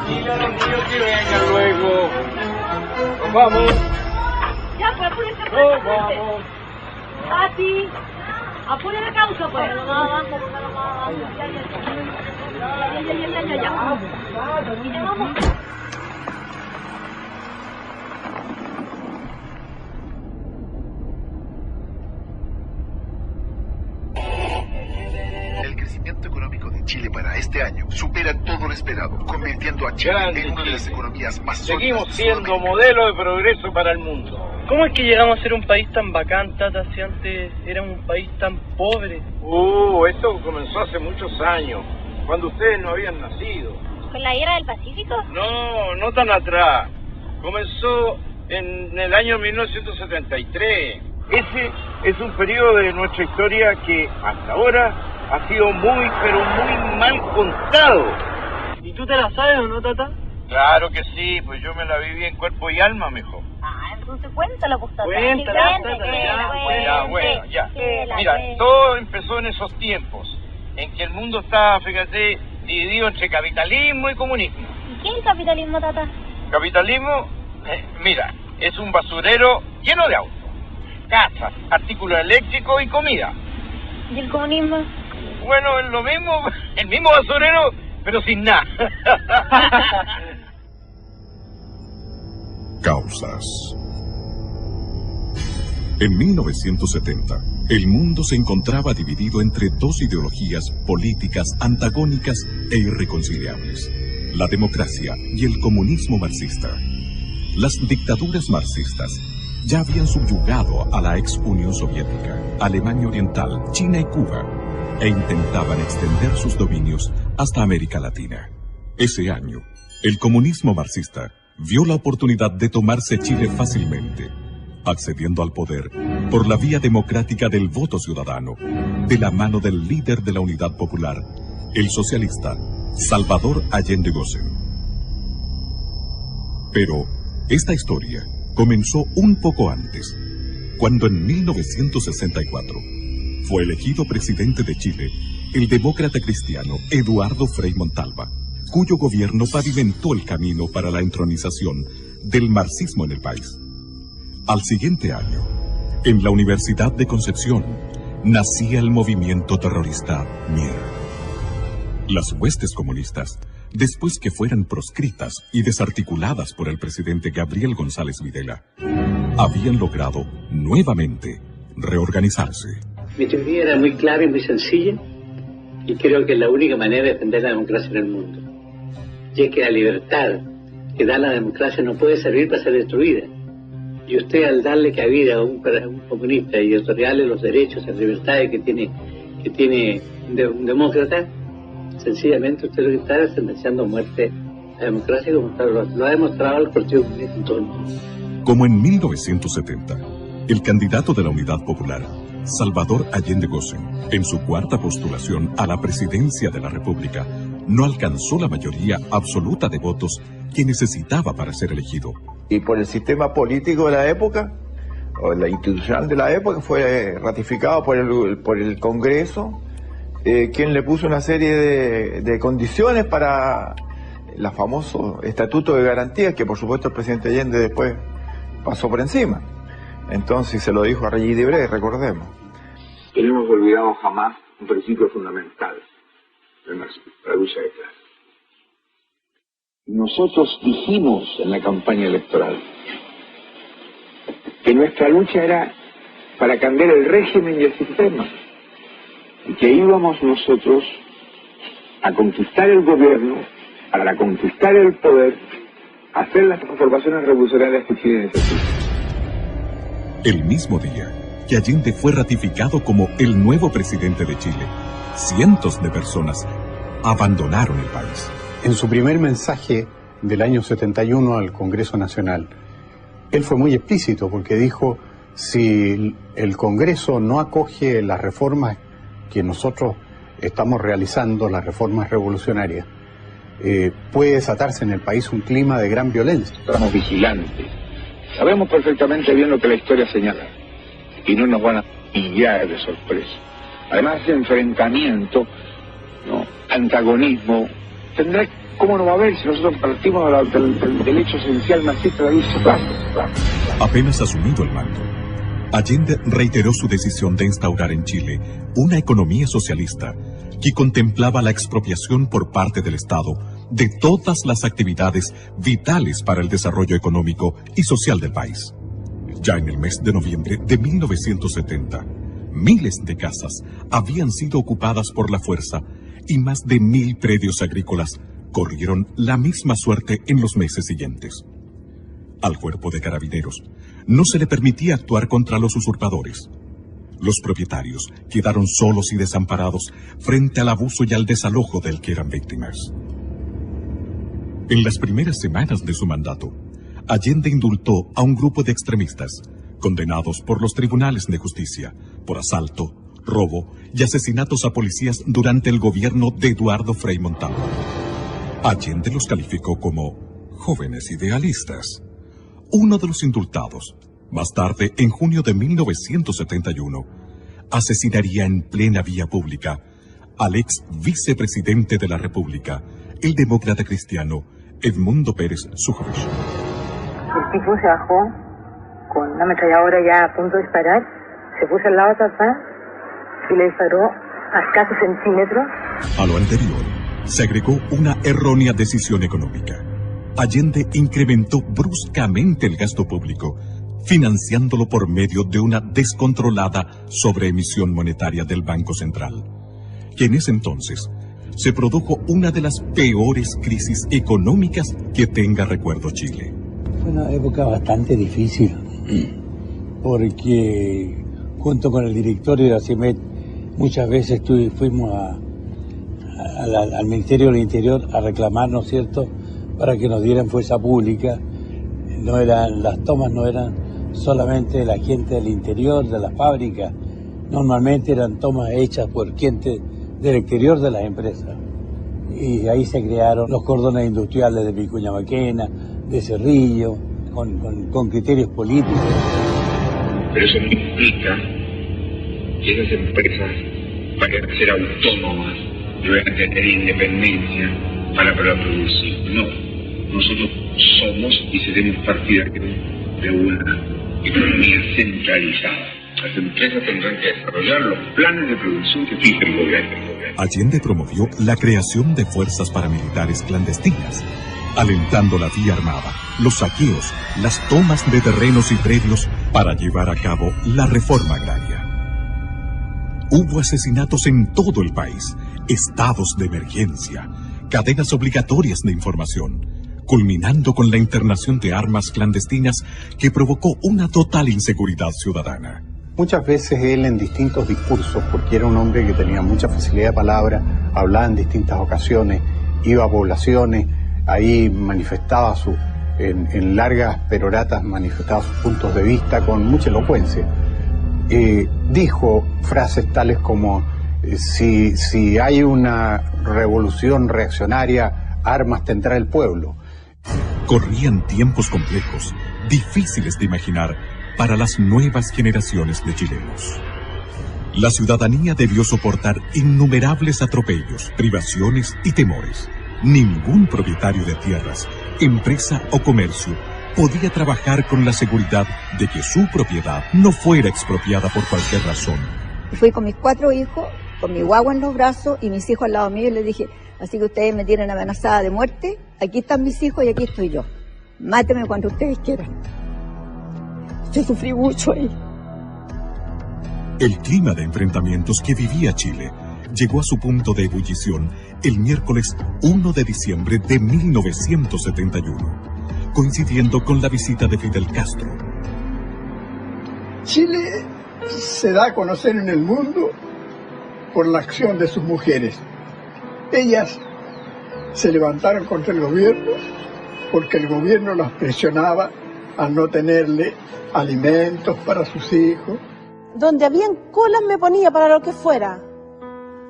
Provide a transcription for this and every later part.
Dile a los niños que vengan luego. Nos vamos. Ya, pues apúrense. Nos vamos. Pati, apure la causa, pues. Ya. Y ya vamos. El crecimiento económico de Chile para este año supera todo lo esperado, convirtiendo a Chile en una de las economías más sólidas. Seguimos siendo modelo de progreso para el mundo. ¿Cómo es que llegamos a ser un país tan bacán, Tata, si antes era un país tan pobre? Esto comenzó hace muchos años, cuando ustedes no habían nacido. ¿Con la guerra del Pacífico? No, no tan atrás. Comenzó en el año 1973. Ese es un periodo de nuestra historia que hasta ahora ha sido muy, pero muy mal contado. ¿Y tú te la sabes o no, Tata? Claro que sí, pues yo me la viví en cuerpo y alma, mijo. Entonces cuéntala, pues, Tata. Cuéntala, Sí, Tata, Ya. Que la Mira, cuente. todo empezó en esos tiempos, en que el mundo estaba, fíjate, dividido entre capitalismo y comunismo. ¿Y qué es el capitalismo, Tata? Capitalismo, mira, es un basurero lleno de autos, casas, artículos eléctricos y comida. ¿Y el comunismo? Bueno, es lo mismo, el mismo basurero, pero sin nada. Causas. En 1970, el mundo se encontraba dividido entre dos ideologías políticas antagónicas e irreconciliables: la democracia y el comunismo marxista. Las dictaduras marxistas ya habían subyugado a la ex Unión Soviética, Alemania Oriental, China y Cuba, e intentaban extender sus dominios hasta América Latina. Ese año, el comunismo marxista vio la oportunidad de tomarse Chile fácilmente, accediendo al poder por la vía democrática del voto ciudadano, de la mano del líder de la Unidad Popular, el socialista Salvador Allende Gossen. Pero esta historia comenzó un poco antes, cuando en 1964 fue elegido presidente de Chile el demócrata cristiano Eduardo Frei Montalva, cuyo gobierno pavimentó el camino para la entronización del marxismo en el país. Al siguiente año, en la Universidad de Concepción, nacía el movimiento terrorista MIR. Las huestes comunistas, después que fueran proscritas y desarticuladas por el presidente Gabriel González Videla, habían logrado nuevamente reorganizarse. Mi teoría era muy clara y muy sencilla, y creo que es la única manera de defender la democracia en el mundo. Y es que la libertad que da la democracia no puede servir para ser destruida. Y usted, al darle cabida a un comunista y otorgarle los derechos y las libertades que tiene un demócrata, sencillamente usted lo que está es sentenciando a muerte a la democracia, como lo ha demostrado el Partido Comunista en todo el mundo. Como en 1970, el candidato de la Unidad Popular, Salvador Allende Gossen, en su cuarta postulación a la presidencia de la República, no alcanzó la mayoría absoluta de votos que necesitaba para ser elegido. Y por el sistema político de la época, o la institucional de la época, fue ratificado por el Congreso, quien le puso una serie de condiciones para el famoso Estatuto de Garantías, que por supuesto el presidente Allende después pasó por encima. Entonces se lo dijo a Regis Debray, recordemos. Que no hemos olvidado jamás un principio fundamental del marxismo, la lucha de clases. Nosotros dijimos en la campaña electoral que nuestra lucha era para cambiar el régimen y el sistema, y que íbamos nosotros a conquistar el gobierno, para conquistar el poder, a hacer las transformaciones revolucionarias que Chile necesita. El mismo día que Allende fue ratificado como el nuevo presidente de Chile, cientos de personas abandonaron el país. En su primer mensaje del año 71 al Congreso Nacional, él fue muy explícito porque dijo: si el Congreso no acoge las reformas que nosotros estamos realizando, las reformas revolucionarias, puede desatarse en el país un clima de gran violencia. Estamos vigilantes, sabemos perfectamente bien lo que la historia señala y no nos van a pillar de sorpresa. Además, ese enfrentamiento, ¿no?, antagonismo, tendrá ¿Cómo no va a haber si nosotros partimos del hecho esencial marxista de irse clase? Apenas asumido el mando, Allende reiteró su decisión de instaurar en Chile una economía socialista que contemplaba la expropiación por parte del Estado de todas las actividades vitales para el desarrollo económico y social del país. Ya en el mes de noviembre de 1970, miles de casas habían sido ocupadas por la fuerza y más de 1000 predios agrícolas corrieron la misma suerte en los meses siguientes. Al cuerpo de carabineros no se le permitía actuar contra los usurpadores. Los propietarios quedaron solos y desamparados frente al abuso y al desalojo del que eran víctimas. En las primeras semanas de su mandato, Allende indultó a un grupo de extremistas, condenados por los tribunales de justicia por asalto, robo y asesinatos a policías durante el gobierno de Eduardo Frei Montalva. Allende los calificó como jóvenes idealistas. Uno de los indultados, más tarde, en junio de 1971, asesinaría en plena vía pública al ex vicepresidente de la República, el demócrata cristiano Edmundo Pérez Sujovic. El tipo se bajó con una ametralladora ya a punto de disparar, se puso al lado de papá y le disparó a escasos centímetros. A lo anterior, se agregó una errónea decisión económica. Allende incrementó bruscamente el gasto público, financiándolo por medio de una descontrolada sobreemisión monetaria del Banco Central, que en ese entonces se produjo una de las peores crisis económicas que tenga recuerdo Chile. Fue una época bastante difícil, porque junto con el directorio de la CIMET muchas veces fuimos al Ministerio del Interior a reclamar, ¿no es cierto?, para que nos dieran fuerza pública. Las tomas no eran solamente la gente del interior de la fábrica, normalmente eran tomas hechas por gente del exterior de las empresas. Y ahí se crearon los cordones industriales de Vicuña Maquena, de Cerrillo, con criterios políticos. Pero eso no implica que esas empresas vayan a ser autónomas y vayan a tener independencia para producir. No. Nosotros somos y seremos partidarios de una economía centralizada. Las empresas tendrán que desarrollar los planes de producción que fije el gobierno. Allende promovió la creación de fuerzas paramilitares clandestinas, alentando la vía armada, los saqueos, las tomas de terrenos y predios para llevar a cabo la reforma agraria. Hubo asesinatos en todo el país, estados de emergencia, cadenas obligatorias de información, culminando con la internación de armas clandestinas que provocó una total inseguridad ciudadana. Muchas veces él en distintos discursos, porque era un hombre que tenía mucha facilidad de palabra, hablaba en distintas ocasiones, iba a poblaciones, ahí manifestaba en largas peroratas manifestaba sus puntos de vista con mucha elocuencia. Dijo frases tales como si hay una revolución reaccionaria, armas tendrá el pueblo. Corrían tiempos complejos, difíciles de imaginar para las nuevas generaciones de chilenos. La ciudadanía debió soportar innumerables atropellos, privaciones y temores. Ningún propietario de tierras, empresa o comercio podía trabajar con la seguridad de que su propiedad no fuera expropiada por cualquier razón. Fui con mis 4 hijos, con mi guagua en los brazos y mis hijos al lado mío y les dije, así que ustedes me tienen amenazada de muerte, aquí están mis hijos y aquí estoy yo. Mátenme cuando ustedes quieran. Yo sufrí mucho ahí. El clima de enfrentamientos que vivía Chile llegó a su punto de ebullición el miércoles 1 de diciembre de 1971, coincidiendo con la visita de Fidel Castro. Chile se da a conocer en el mundo por la acción de sus mujeres. Ellas se levantaron contra el gobierno porque el gobierno las presionaba a no tenerle alimentos para sus hijos. Donde habían colas me ponía para lo que fuera.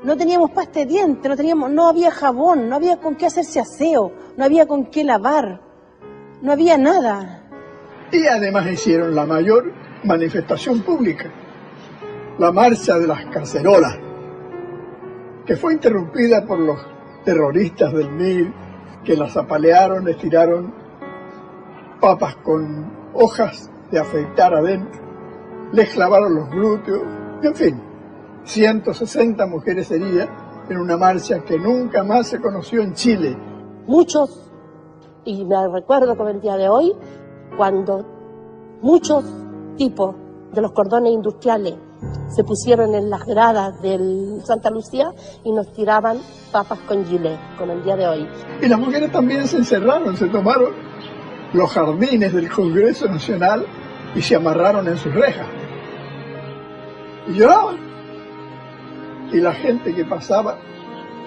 No teníamos pasta de dientes, no había jabón, no había con qué hacerse aseo, no había con qué lavar, no había nada. Y además hicieron la mayor manifestación pública, la marcha de las cacerolas, que fue interrumpida por los terroristas del MIR que las apalearon, les tiraron papas con hojas de afeitar adentro, les clavaron los glúteos, en fin, 160 mujeres heridas en una marcha que nunca más se conoció en Chile. Muchos, y me recuerdo como el día de hoy, cuando muchos tipos de los cordones industriales se pusieron en las gradas del Santa Lucía y nos tiraban papas con gilet, como el día de hoy. Y las mujeres también se encerraron, se tomaron los jardines del Congreso Nacional y se amarraron en sus rejas. Y lloraban. Y la gente que pasaba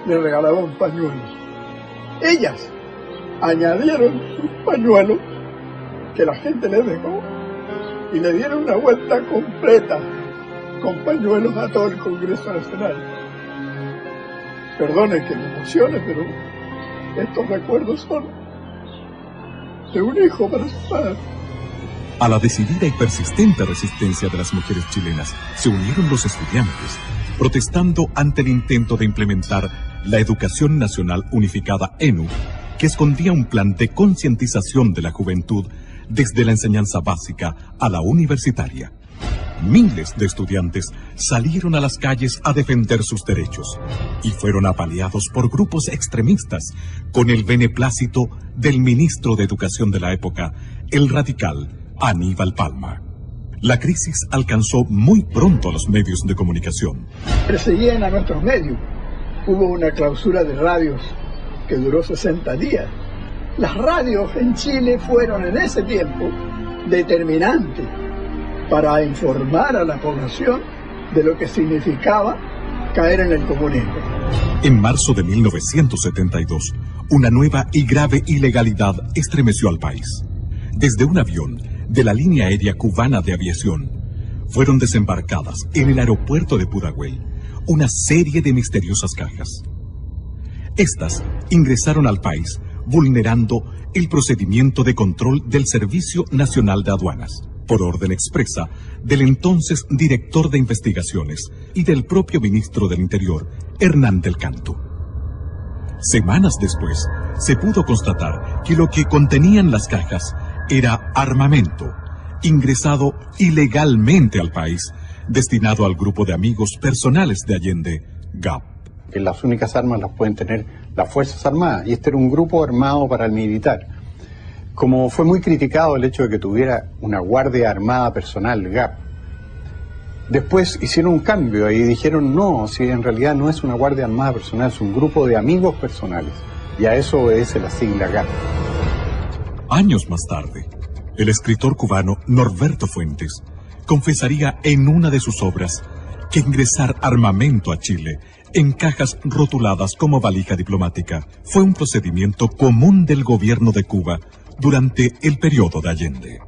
le regalaba un pañuelo. Ellas añadieron un pañuelo que la gente les dejó y le dieron una vuelta completa con pañuelos a todo el Congreso Nacional. Perdone que me emocione, pero estos recuerdos son de un hijo para su padre. A la decidida y persistente resistencia de las mujeres chilenas se unieron los estudiantes, protestando ante el intento de implementar la Educación Nacional Unificada ENU, que escondía un plan de concientización de la juventud desde la enseñanza básica a la universitaria. Miles de estudiantes salieron a las calles a defender sus derechos y fueron apaleados por grupos extremistas con el beneplácito del ministro de Educación de la época, el radical Aníbal Palma. La crisis alcanzó muy pronto a los medios de comunicación. Perseguían a nuestros medios. Hubo una clausura de radios que duró 60 días. Las radios en Chile fueron en ese tiempo determinantes para informar a la población de lo que significaba caer en el comunismo. En marzo de 1972, una nueva y grave ilegalidad estremeció al país. Desde un avión de la línea aérea cubana de aviación, fueron desembarcadas en el aeropuerto de Pudahuel una serie de misteriosas cajas. Estas ingresaron al país vulnerando el procedimiento de control del Servicio Nacional de Aduanas, por orden expresa del entonces director de investigaciones y del propio ministro del Interior, Hernán del Canto. Semanas después, se pudo constatar que lo que contenían las cajas era armamento, ingresado ilegalmente al país, destinado al grupo de amigos personales de Allende, GAP. Que las únicas armas las pueden tener las Fuerzas Armadas, y este era un grupo armado paramilitar. Como fue muy criticado el hecho de que tuviera una Guardia Armada personal, GAP, después hicieron un cambio y dijeron no, si en realidad no es una Guardia Armada personal, es un grupo de amigos personales, y a eso obedece la sigla GAP. Años más tarde, el escritor cubano Norberto Fuentes confesaría en una de sus obras que ingresar armamento a Chile en cajas rotuladas como valija diplomática fue un procedimiento común del gobierno de Cuba durante el periodo de Allende.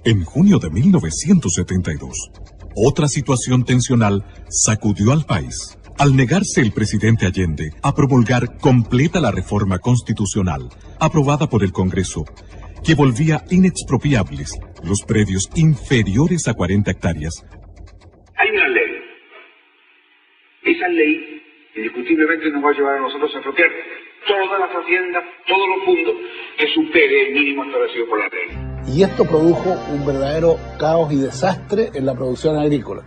En junio de 1972, otra situación tensional sacudió al país al negarse el presidente Allende a promulgar completa la reforma constitucional aprobada por el Congreso, que volvía inexpropiables los predios inferiores a 40 hectáreas. Hay una ley. Esa ley indiscutiblemente nos va a llevar a nosotros a expropiar todas las haciendas, todos los fondos que supere el mínimo establecido por la ley. Y esto produjo un verdadero caos y desastre en la producción agrícola.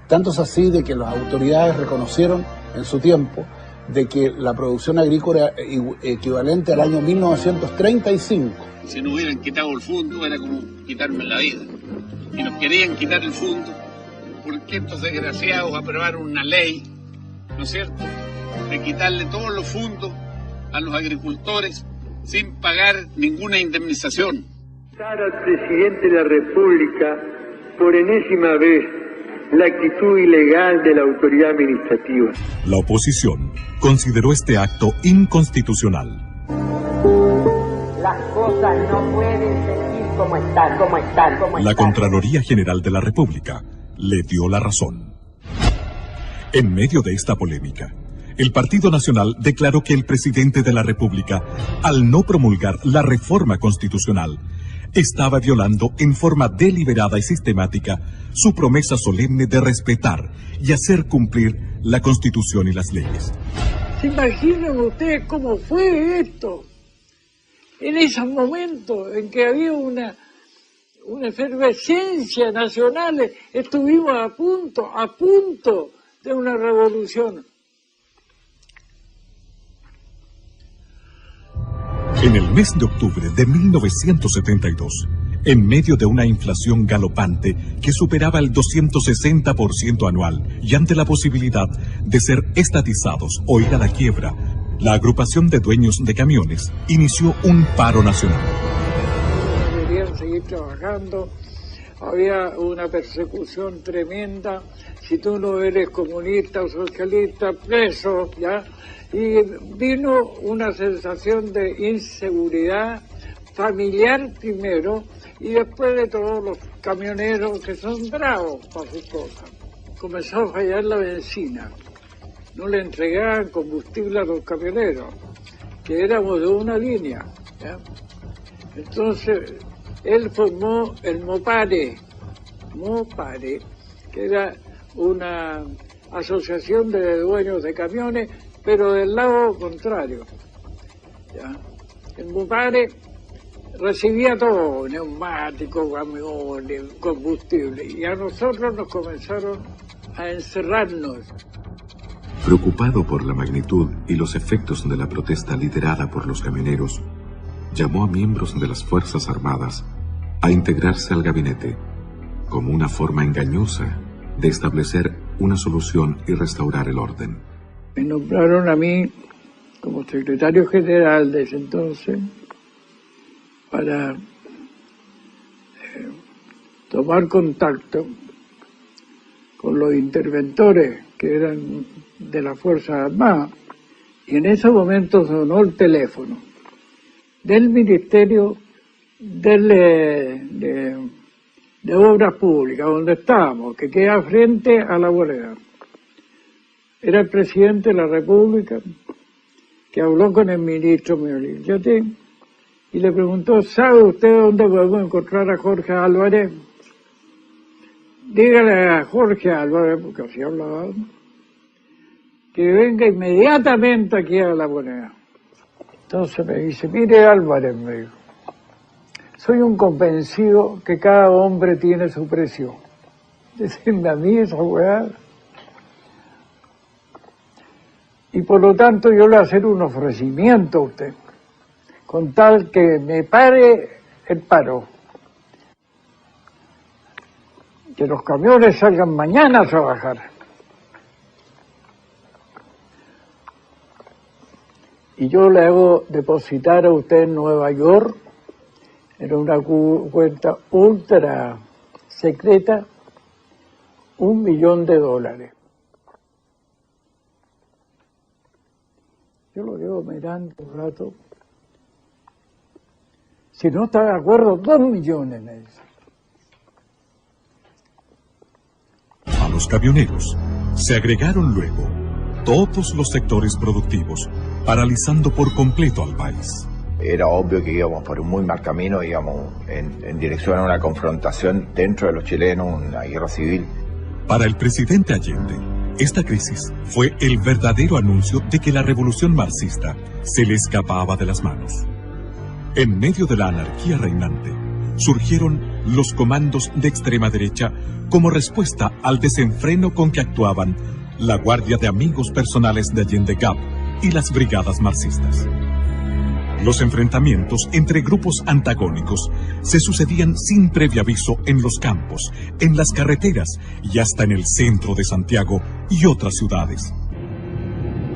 Tanto es así de que las autoridades reconocieron en su tiempo de que la producción agrícola era equivalente al año 1935. Si no hubieran quitado el fondo, era como quitarme la vida. Y nos querían quitar el fondo porque estos desgraciados aprobaron una ley, ¿no es cierto?, de quitarle todos los fondos a los agricultores sin pagar ninguna indemnización. Al presidente de la República, por enésima vez, la actitud ilegal de la autoridad administrativa. La oposición consideró este acto inconstitucional. Las cosas no pueden seguir como están. La Contraloría General de la República le dio la razón. En medio de esta polémica, el Partido Nacional declaró que el presidente de la República, al no promulgar la reforma constitucional, estaba violando en forma deliberada y sistemática su promesa solemne de respetar y hacer cumplir la Constitución y las leyes. ¿Se imaginan ustedes cómo fue esto? en esos momentos en que había una efervescencia nacional, estuvimos a punto de una revolución. En el mes de octubre de 1972, en medio de una inflación galopante que superaba el 260% anual y ante la posibilidad de ser estatizados o ir a la quiebra, la agrupación de dueños de camiones inició un paro nacional. Querían seguir trabajando, había una persecución tremenda, si tú no eres comunista o socialista, preso, ¿ya? Y vino una sensación de inseguridad familiar primero, y después de todos los camioneros que son bravos para sus cosas. Comenzó a fallar la benzina. No le entregaban combustible a los camioneros, que éramos de una línea, ¿ya? Entonces, él formó el Mopare, que era una asociación de dueños de camiones, pero del lado contrario, ¿ya? El Mopare recibía todo, neumáticos, camiones, combustible, y a nosotros nos comenzaron a encerrarnos. Preocupado por la magnitud y los efectos de la protesta liderada por los camioneros, llamó a miembros de las Fuerzas Armadas a integrarse al gabinete, como una forma engañosa de establecer una solución y restaurar el orden. Me nombraron a mí como secretario general de ese entonces para tomar contacto con los interventores que eran de las Fuerzas Armadas, y en ese momento sonó el teléfono del Ministerio de Obras Públicas, donde estábamos, que queda frente a la Bolera. Era el presidente de la República que habló con el ministro Miolillate y le preguntó: ¿sabe usted dónde podemos encontrar a Jorge Álvarez? Dígale a Jorge Álvarez, porque así hablaba, que venga inmediatamente aquí a la Moneda. Entonces me dice: mire Álvarez, me dijo, soy un convencido que cada hombre tiene su precio. Decirme a mí esa weá. Y por lo tanto yo le voy a hacer un ofrecimiento a usted, con tal que me pare el paro. Que los camiones salgan mañana a trabajar. Y yo le hago depositar a usted en Nueva York, en una cuenta ultra secreta, $1 millón. Yo lo llevo mirando un rato. Si no está de acuerdo, 2 millones me dice. A los camioneros se agregaron luego todos los sectores productivos, paralizando por completo al país. Era obvio que íbamos por un muy mal camino, íbamos en dirección a una confrontación dentro de los chilenos, una guerra civil. Para el presidente Allende, esta crisis fue el verdadero anuncio de que la revolución marxista se le escapaba de las manos. En medio de la anarquía reinante, surgieron los comandos de extrema derecha como respuesta al desenfreno con que actuaban la Guardia de Amigos Personales de Allende GAP y las brigadas marxistas. Los enfrentamientos entre grupos antagónicos se sucedían sin previo aviso en los campos, en las carreteras y hasta en el centro de Santiago y otras ciudades.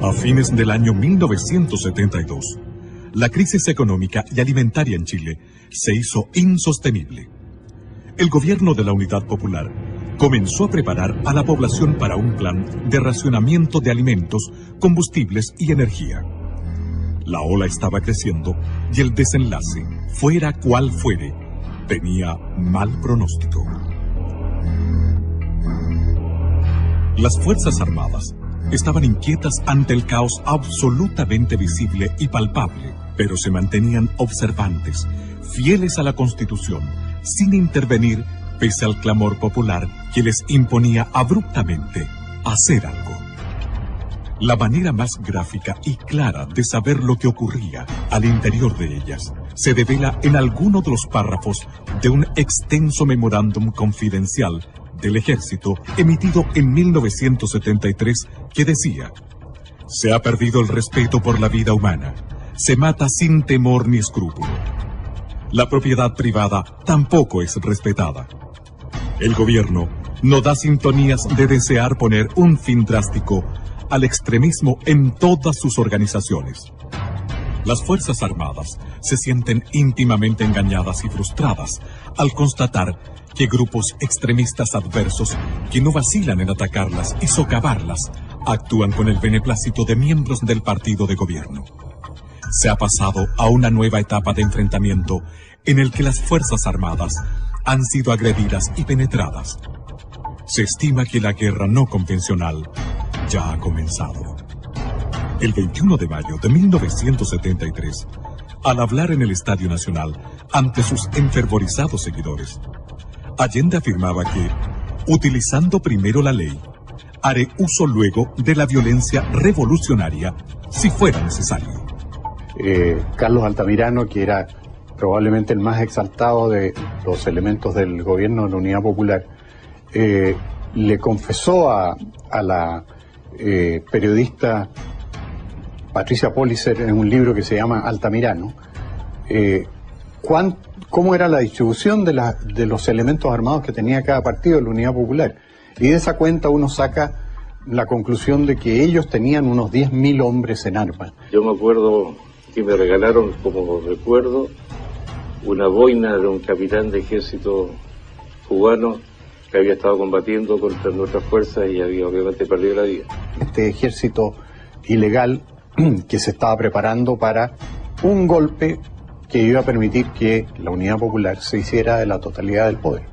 A fines del año 1972, la crisis económica y alimentaria en Chile se hizo insostenible. El gobierno de la Unidad Popular comenzó a preparar a la población para un plan de racionamiento de alimentos, combustibles y energía. La ola estaba creciendo y el desenlace, fuera cual fuere, tenía mal pronóstico. Las Fuerzas Armadas estaban inquietas ante el caos absolutamente visible y palpable, pero se mantenían observantes, fieles a la Constitución, sin intervenir pese al clamor popular que les imponía abruptamente hacer algo. La manera más gráfica y clara de saber lo que ocurría al interior de ellas se devela en alguno de los párrafos de un extenso memorándum confidencial del ejército emitido en 1973 que decía: se ha perdido el respeto por la vida humana, se mata sin temor ni escrúpulo. La propiedad privada tampoco es respetada. El gobierno no da sintonías de desear poner un fin drástico al extremismo en todas sus organizaciones. Las Fuerzas Armadas se sienten íntimamente engañadas y frustradas al constatar que grupos extremistas adversos que no vacilan en atacarlas y socavarlas actúan con el beneplácito de miembros del partido de gobierno. Se ha pasado a una nueva etapa de enfrentamiento en el que las Fuerzas Armadas han sido agredidas y penetradas. Se estima que la guerra no convencional ya ha comenzado. El 21 de mayo de 1973, al hablar en el Estadio Nacional ante sus enfervorizados seguidores, Allende afirmaba que, utilizando primero la ley, haré uso luego de la violencia revolucionaria si fuera necesario. Carlos Altamirano, que era probablemente el más exaltado de los elementos del gobierno de la Unidad Popular, le confesó a la periodista Patricia Pollicer en un libro que se llama Altamirano, cómo era la distribución de los elementos armados que tenía cada partido de la Unidad Popular. Y de esa cuenta uno saca la conclusión de que ellos tenían unos 10.000 hombres en armas. Yo me acuerdo que me regalaron, como recuerdo, una boina de un capitán de ejército cubano que había estado combatiendo contra nuestras fuerzas y había obviamente perdido la vida. Este ejército ilegal que se estaba preparando para un golpe que iba a permitir que la Unidad Popular se hiciera de la totalidad del poder.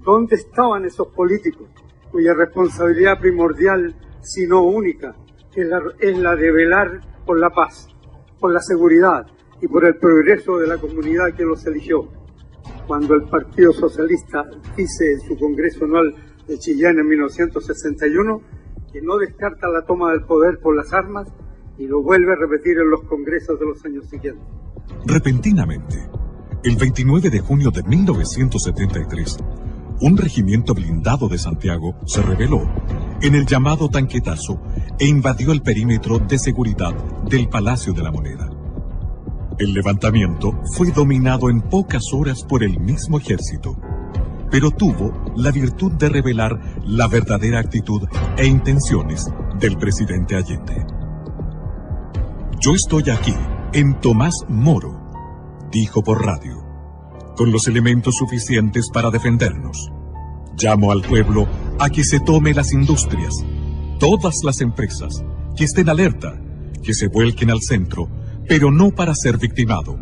¿Dónde estaban esos políticos cuya responsabilidad primordial, si no única, es la de velar por la paz, por la seguridad y por el progreso de la comunidad que los eligió? Cuando el Partido Socialista dice en su Congreso Anual de Chillán en 1961 que no descarta la toma del poder por las armas, y lo vuelve a repetir en los congresos de los años siguientes. Repentinamente, el 29 de junio de 1973, un regimiento blindado de Santiago se rebeló en el llamado Tanquetazo e invadió el perímetro de seguridad del Palacio de la Moneda. El levantamiento fue dominado en pocas horas por el mismo ejército, pero tuvo la virtud de revelar la verdadera actitud e intenciones del presidente Allende. Yo estoy aquí, en Tomás Moro, dijo por radio, con los elementos suficientes para defendernos. Llamo al pueblo a que se tome las industrias, todas las empresas, que estén alerta, que se vuelquen al centro, pero no para ser victimado.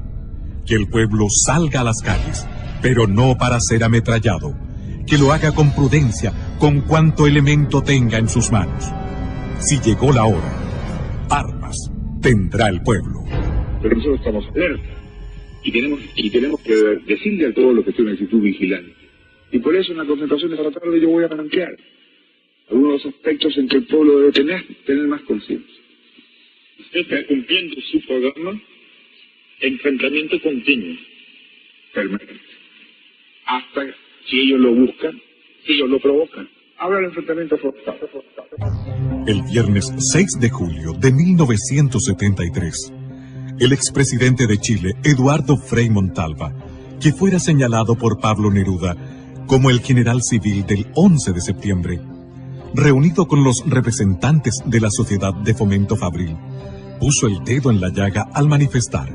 Que el pueblo salga a las calles, pero no para ser ametrallado. Que lo haga con prudencia, con cuanto elemento tenga en sus manos. Si llegó la hora, armas tendrá el pueblo. Pero nosotros estamos alerta y tenemos que decirle al pueblo que esté en una actitud vigilante. Y por eso en la concentración de esta tarde yo voy a plantear algunos aspectos en que el pueblo debe tener más conciencia. Usted está cumpliendo su programa, enfrentamiento continuo, permanente, hasta si ellos lo buscan, si ellos lo provocan. Ahora el enfrentamiento frontal. El viernes 6 de julio de 1973, el expresidente de Chile, Eduardo Frei Montalva, que fuera señalado por Pablo Neruda como el general civil del 11 de septiembre, reunido con los representantes de la Sociedad de Fomento Fabril, puso el dedo en la llaga al manifestar: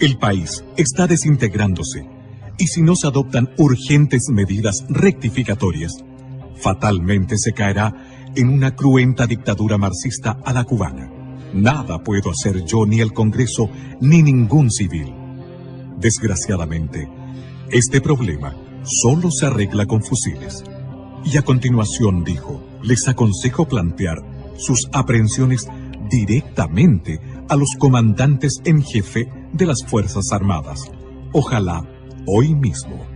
el país está desintegrándose y si no se adoptan urgentes medidas rectificatorias, fatalmente se caerá en una cruenta dictadura marxista a la cubana. Nada puedo hacer yo, ni el Congreso, ni ningún civil. Desgraciadamente, este problema solo se arregla con fusiles. Y a continuación dijo: les aconsejo plantear sus aprehensiones directamente a los comandantes en jefe de las Fuerzas Armadas. Ojalá hoy mismo.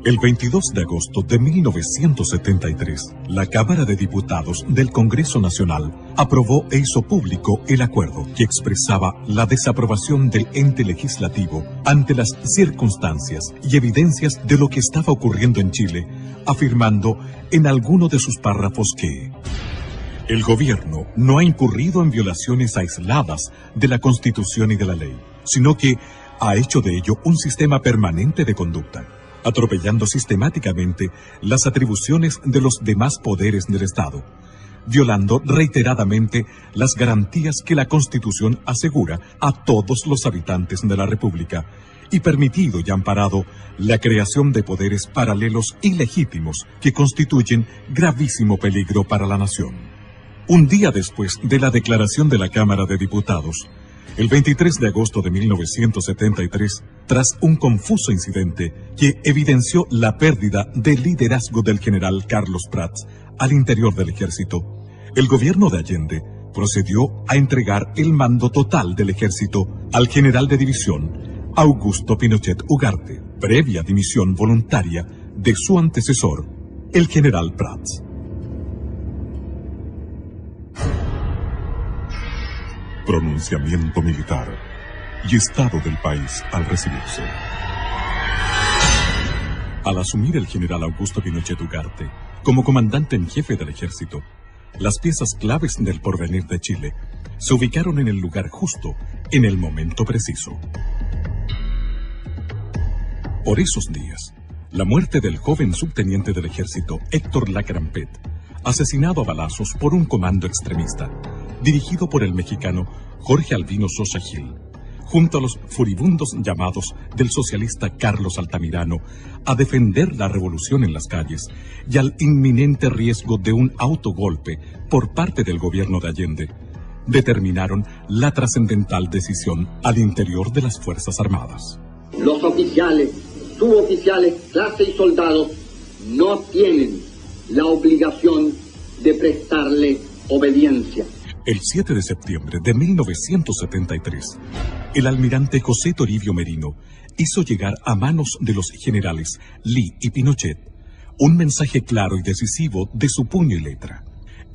El 22 de agosto de 1973, la Cámara de Diputados del Congreso Nacional aprobó e hizo público el acuerdo que expresaba la desaprobación del ente legislativo ante las circunstancias y evidencias de lo que estaba ocurriendo en Chile, afirmando en alguno de sus párrafos que el gobierno no ha incurrido en violaciones aisladas de la Constitución y de la ley, sino que ha hecho de ello un sistema permanente de conducta, atropellando sistemáticamente las atribuciones de los demás poderes del Estado, violando reiteradamente las garantías que la Constitución asegura a todos los habitantes de la República y permitido y amparado la creación de poderes paralelos y legítimos que constituyen gravísimo peligro para la nación. Un día después de la declaración de la Cámara de Diputados, el 23 de agosto de 1973, tras un confuso incidente que evidenció la pérdida del liderazgo del general Carlos Prats al interior del ejército, el gobierno de Allende procedió a entregar el mando total del ejército al general de división Augusto Pinochet Ugarte, previa dimisión voluntaria de su antecesor, el general Prats. Pronunciamiento militar y estado del país al recibirse. Al asumir el general Augusto Pinochet Ugarte como comandante en jefe del ejército, las piezas claves del porvenir de Chile se ubicaron en el lugar justo, en el momento preciso. Por esos días, la muerte del joven subteniente del ejército Héctor Lacrampet, asesinado a balazos por un comando extremista, dirigido por el mexicano Jorge Albino Sosa Gil, junto a los furibundos llamados del socialista Carlos Altamirano a defender la revolución en las calles y al inminente riesgo de un autogolpe por parte del gobierno de Allende, determinaron la trascendental decisión al interior de las Fuerzas Armadas. Los oficiales, suboficiales, clase y soldados no tienen la obligación de prestarle obediencia. El 7 de septiembre de 1973, el almirante José Toribio Merino hizo llegar a manos de los generales Lee y Pinochet un mensaje claro y decisivo de su puño y letra.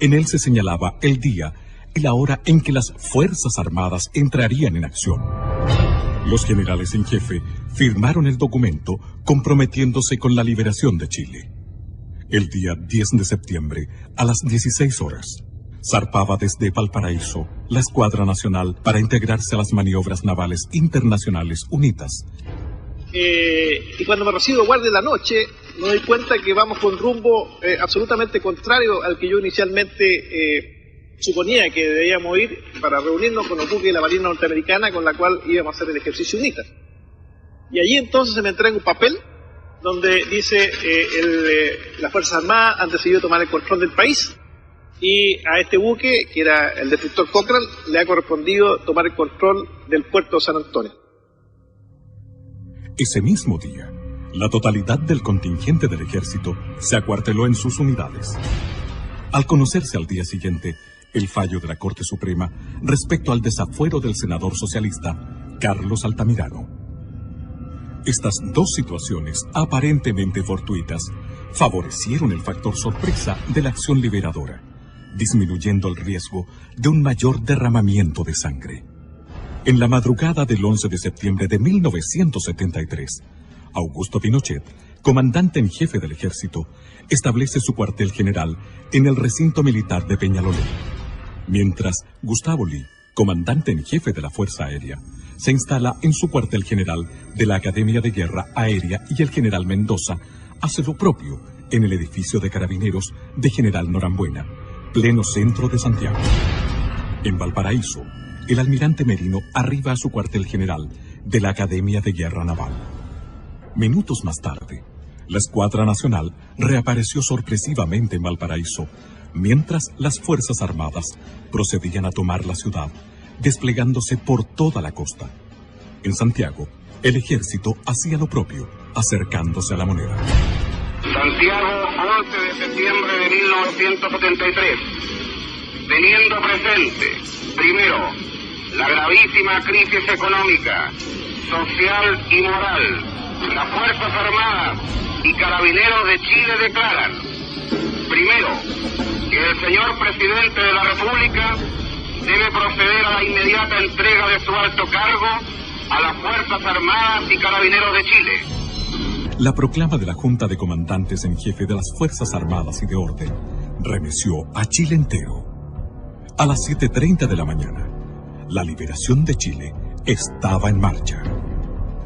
En él se señalaba el día y la hora en que las Fuerzas Armadas entrarían en acción. Los generales en jefe firmaron el documento comprometiéndose con la liberación de Chile. El día 10 de septiembre, a las 16 horas, zarpaba desde Valparaíso la Escuadra Nacional para integrarse a las maniobras navales internacionales UNITAS. Y cuando me recibo guardia de la noche, me doy cuenta que vamos con rumbo absolutamente contrario al que yo inicialmente suponía que debíamos ir para reunirnos con los buques de la Marina Norteamericana con la cual íbamos a hacer el ejercicio UNITAS. Y allí entonces se me entrega un papel donde dice las Fuerzas Armadas han decidido tomar el control del país. Y a este buque, que era el destructor Cochrane, le ha correspondido tomar el control del puerto de San Antonio. Ese mismo día, la totalidad del contingente del ejército se acuarteló en sus unidades. Al conocerse al día siguiente el fallo de la Corte Suprema respecto al desafuero del senador socialista Carlos Altamirano. Estas dos situaciones aparentemente fortuitas favorecieron el factor sorpresa de la acción liberadora, disminuyendo el riesgo de un mayor derramamiento de sangre. En la madrugada del 11 de septiembre de 1973, Augusto Pinochet, comandante en jefe del ejército, establece su cuartel general en el recinto militar de Peñalolén, mientras Gustavo Lee, comandante en jefe de la Fuerza Aérea, se instala en su cuartel general de la Academia de Guerra Aérea y el general Mendoza hace lo propio en el edificio de carabineros de General Norambuena, pleno centro de Santiago. En Valparaíso, el almirante Merino arriba a su cuartel general de la Academia de Guerra Naval. Minutos más tarde, la Escuadra Nacional reapareció sorpresivamente en Valparaíso, mientras las Fuerzas Armadas procedían a tomar la ciudad, desplegándose por toda la costa. En Santiago, el ejército hacía lo propio, acercándose a la Moneda. Santiago, 11 de septiembre de 1973, teniendo presente, primero, la gravísima crisis económica, social y moral las Fuerzas Armadas y Carabineros de Chile declaran, primero, que el señor presidente de la República debe proceder a la inmediata entrega de su alto cargo a las Fuerzas Armadas y Carabineros de Chile. La proclama de la Junta de Comandantes en Jefe de las Fuerzas Armadas y de Orden remeció a Chile entero. A las 7:30 de la mañana, la liberación de Chile estaba en marcha.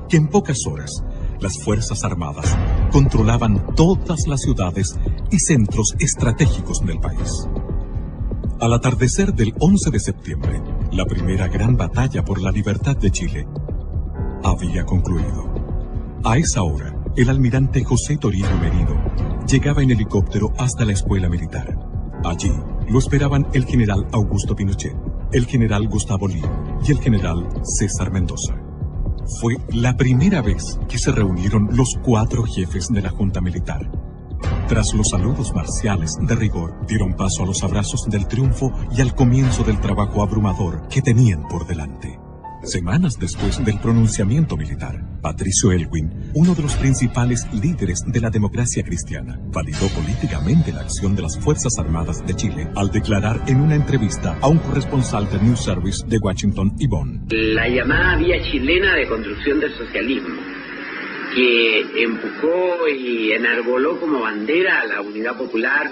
Que en pocas horas, las Fuerzas Armadas controlaban todas las ciudades y centros estratégicos del país. Al atardecer del 11 de septiembre, la primera gran batalla por la libertad de Chile había concluido. A esa hora, el almirante José Toribio Merino llegaba en helicóptero hasta la escuela militar. Allí lo esperaban el general Augusto Pinochet, el general Gustavo Lee y el general César Mendoza. Fue la primera vez que se reunieron los 4 jefes de la Junta Militar. Tras los saludos marciales de rigor, dieron paso a los abrazos del triunfo y al comienzo del trabajo abrumador que tenían por delante. Semanas después del pronunciamiento militar, Patricio Elwin, uno de los principales líderes de la democracia cristiana, validó políticamente la acción de las Fuerzas Armadas de Chile al declarar en una entrevista a un corresponsal del News Service de Washington y Bonn. La llamada vía chilena de construcción del socialismo, que empujó y enarboló como bandera a la unidad popular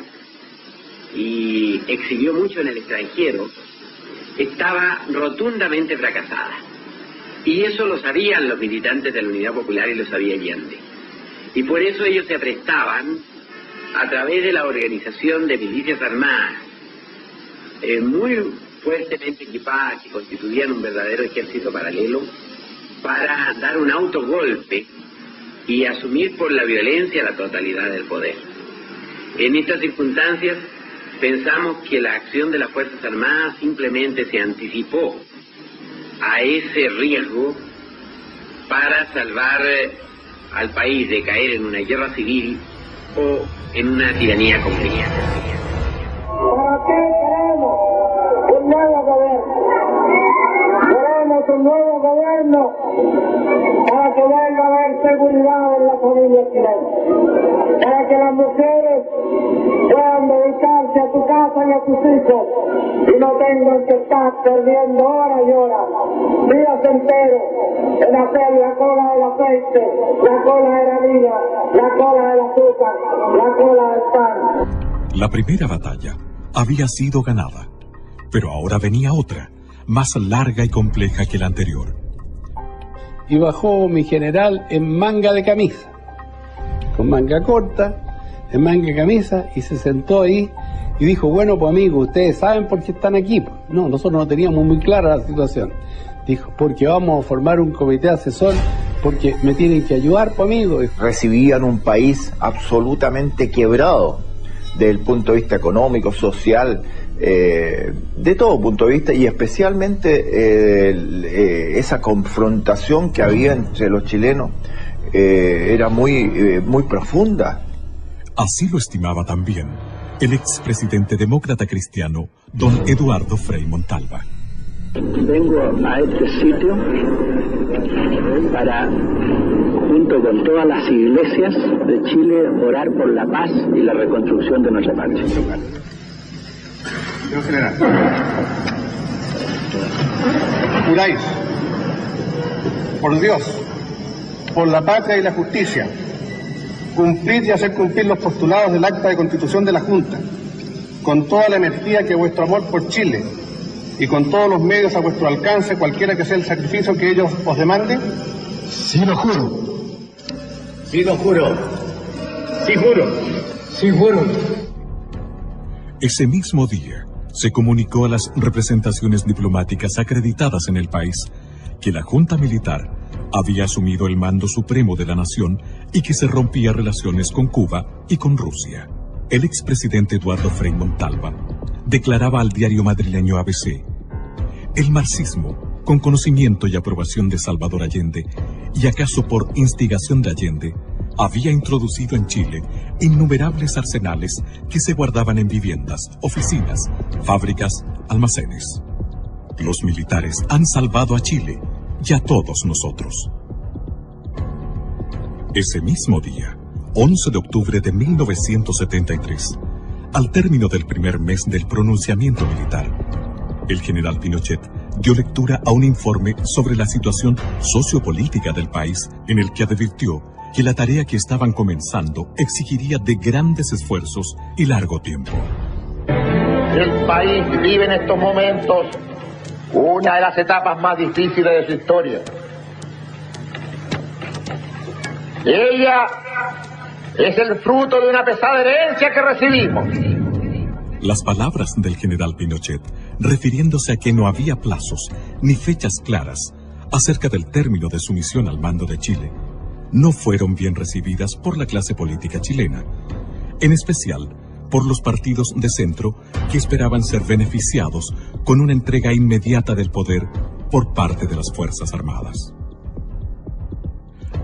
y exhibió mucho en el extranjero, estaba rotundamente fracasada. Y eso lo sabían los militantes de la Unidad Popular y lo sabía Allende. Y por eso ellos se aprestaban, a través de la organización de milicias armadas, muy fuertemente equipadas, que constituían un verdadero ejército paralelo, para dar un autogolpe y asumir por la violencia la totalidad del poder. En estas circunstancias, pensamos que la acción de las Fuerzas Armadas simplemente se anticipó a ese riesgo para salvar al país de caer en una guerra civil o en una tiranía comunista. ¿Para qué queremos un nuevo gobierno? Queremos un nuevo gobierno para que venga a haber seguridad en la familia chilena, para que las mujeres puedan dedicarse a tu casa y a tus hijos y no tengan que estar perdiendo horas y horas, días enteros, en hacer la cola del aceite, la cola de la harina, la cola del azúcar, la cola del pan. La primera batalla había sido ganada, pero ahora venía otra, más larga y compleja que la anterior. Y bajó mi general en manga de camisa, con manga corta, en manga de camisa, y se sentó ahí y dijo, bueno, pues amigos, ustedes saben por qué están aquí. No, nosotros no teníamos muy clara la situación. Dijo, porque vamos a formar un comité asesor, porque me tienen que ayudar, pues amigos. Recibían un país absolutamente quebrado, desde el punto de vista económico, social, de todo punto de vista, y especialmente esa confrontación que había entre los chilenos era muy profunda. Así lo estimaba también el expresidente demócrata cristiano, don Eduardo Frei Montalva. Vengo a este sitio para, junto con todas las iglesias de Chile, orar por la paz y la reconstrucción de nuestra patria. Señor general, juráis, por Dios, por la patria y la justicia, cumplir y hacer cumplir los postulados del acta de constitución de la Junta, con toda la energía que vuestro amor por Chile y con todos los medios a vuestro alcance, cualquiera que sea el sacrificio que ellos os demanden? Sí lo juro. Sí lo juro. Sí juro. Sí juro. Ese mismo día se comunicó a las representaciones diplomáticas acreditadas en el país que la Junta Militar había asumido el mando supremo de la nación y que se rompía relaciones con Cuba y con Rusia. El expresidente Eduardo Frei Montalva declaraba al diario madrileño ABC: el marxismo, con conocimiento y aprobación de Salvador Allende, y acaso por instigación de Allende, había introducido en Chile innumerables arsenales que se guardaban en viviendas, oficinas, fábricas, almacenes. Los militares han salvado a Chile y a todos nosotros. Ese mismo día, 11 de octubre de 1973, al término del primer mes del pronunciamiento militar, el general Pinochet dio lectura a un informe sobre la situación sociopolítica del país, en el que advirtió que la tarea que estaban comenzando exigiría de grandes esfuerzos y largo tiempo. El país vive en estos momentos una de las etapas más difíciles de su historia. Ella es el fruto de una pesada herencia que recibimos. Las palabras del general Pinochet, refiriéndose a que no había plazos ni fechas claras acerca del término de su misión al mando de Chile, no fueron bien recibidas por la clase política chilena, en especial por los partidos de centro que esperaban ser beneficiados con una entrega inmediata del poder por parte de las Fuerzas Armadas.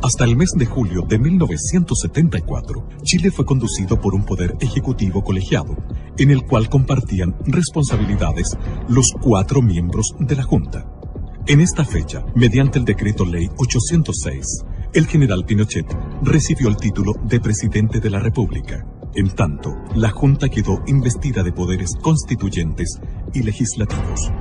Hasta el mes de julio de 1974, Chile fue conducido por un poder ejecutivo colegiado, en el cual compartían responsabilidades los 4 miembros de la Junta. En esta fecha, mediante el decreto ley 806, el general Pinochet recibió el título de presidente de la República. En tanto, la Junta quedó investida de poderes constituyentes y legislativos.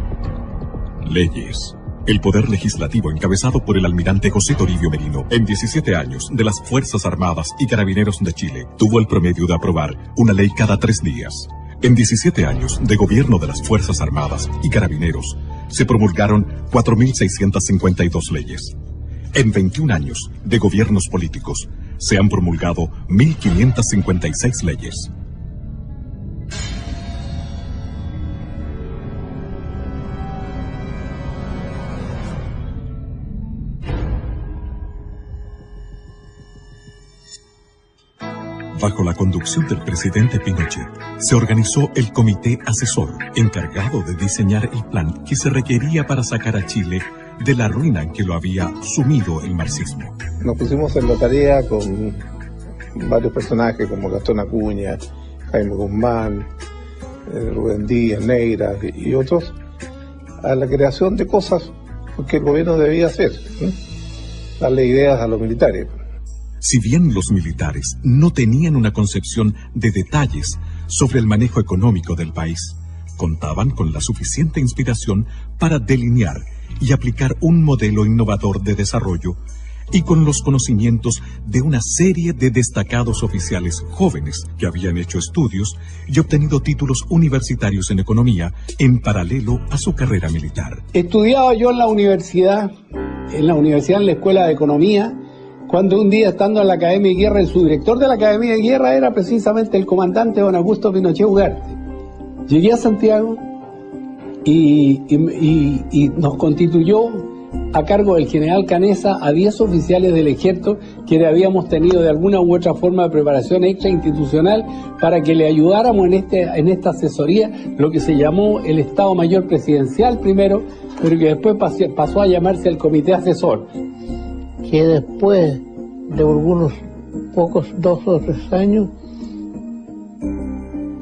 Leyes. El poder legislativo, encabezado por el almirante José Toribio Merino, en 17 años de las Fuerzas Armadas y Carabineros de Chile, tuvo el promedio de aprobar una ley cada 3 días. En 17 años de gobierno de las Fuerzas Armadas y Carabineros, se promulgaron 4.652 leyes. En 21 años de gobiernos políticos, se han promulgado 1.556 leyes. Bajo la conducción del presidente Pinochet, se organizó el Comité Asesor, encargado de diseñar el plan que se requería para sacar a Chile de la ruina en que lo había sumido el marxismo. Nos pusimos en la tarea con varios personajes como Gastón Acuña, Jaime Guzmán, Rubén Díaz, Neira y otros, a la creación de cosas que el gobierno debía hacer, darle ideas a los militares. Si bien los militares no tenían una concepción de detalles sobre el manejo económico del país, contaban con la suficiente inspiración para delinear y aplicar un modelo innovador de desarrollo y con los conocimientos de una serie de destacados oficiales jóvenes que habían hecho estudios y obtenido títulos universitarios en economía en paralelo a su carrera militar. Estudiaba yo en la universidad, en la Escuela de Economía, cuando un día, estando en la Academia de Guerra, el subdirector de la Academia de Guerra era precisamente el comandante don Augusto Pinochet Ugarte. Llegué a Santiago y nos constituyó a cargo del general Canesa a 10 oficiales del ejército que habíamos tenido de alguna u otra forma de preparación extrainstitucional para que le ayudáramos en esta asesoría, lo que se llamó el Estado Mayor Presidencial primero, pero que después pasó a llamarse el Comité Asesor. Que después de algunos pocos 2 o 3 años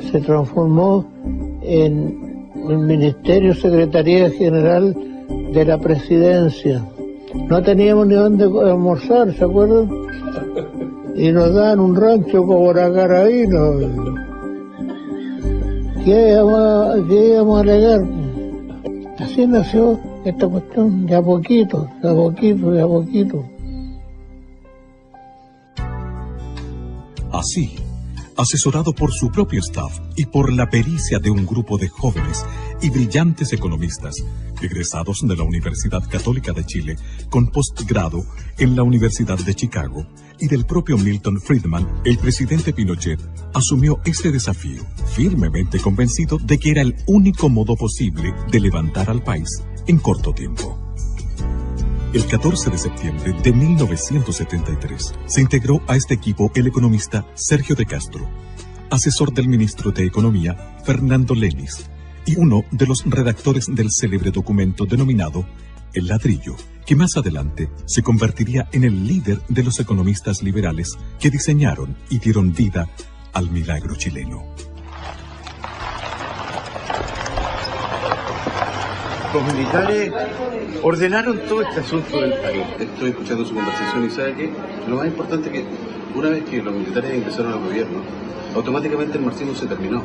se transformó en el Ministerio Secretaría General de la Presidencia. No teníamos ni dónde almorzar, ¿se acuerdan? Y nos daban un rancho como Carabino. ¿Qué íbamos a alegar? Así nació esta cuestión, de a poquito, de a poquito, de a poquito. Así, asesorado por su propio staff y por la pericia de un grupo de jóvenes y brillantes economistas, egresados de la Universidad Católica de Chile, con postgrado en la Universidad de Chicago, y del propio Milton Friedman, el presidente Pinochet asumió este desafío, firmemente convencido de que era el único modo posible de levantar al país en corto tiempo. El 14 de septiembre de 1973 se integró a este equipo el economista Sergio de Castro, asesor del ministro de Economía Fernando Lenis y uno de los redactores del célebre documento denominado El Ladrillo, que más adelante se convertiría en el líder de los economistas liberales que diseñaron y dieron vida al milagro chileno. Los militares ordenaron todo este asunto del país. Estoy escuchando su conversación y sabe que lo más importante es que una vez que los militares ingresaron al gobierno, automáticamente el marxismo se terminó.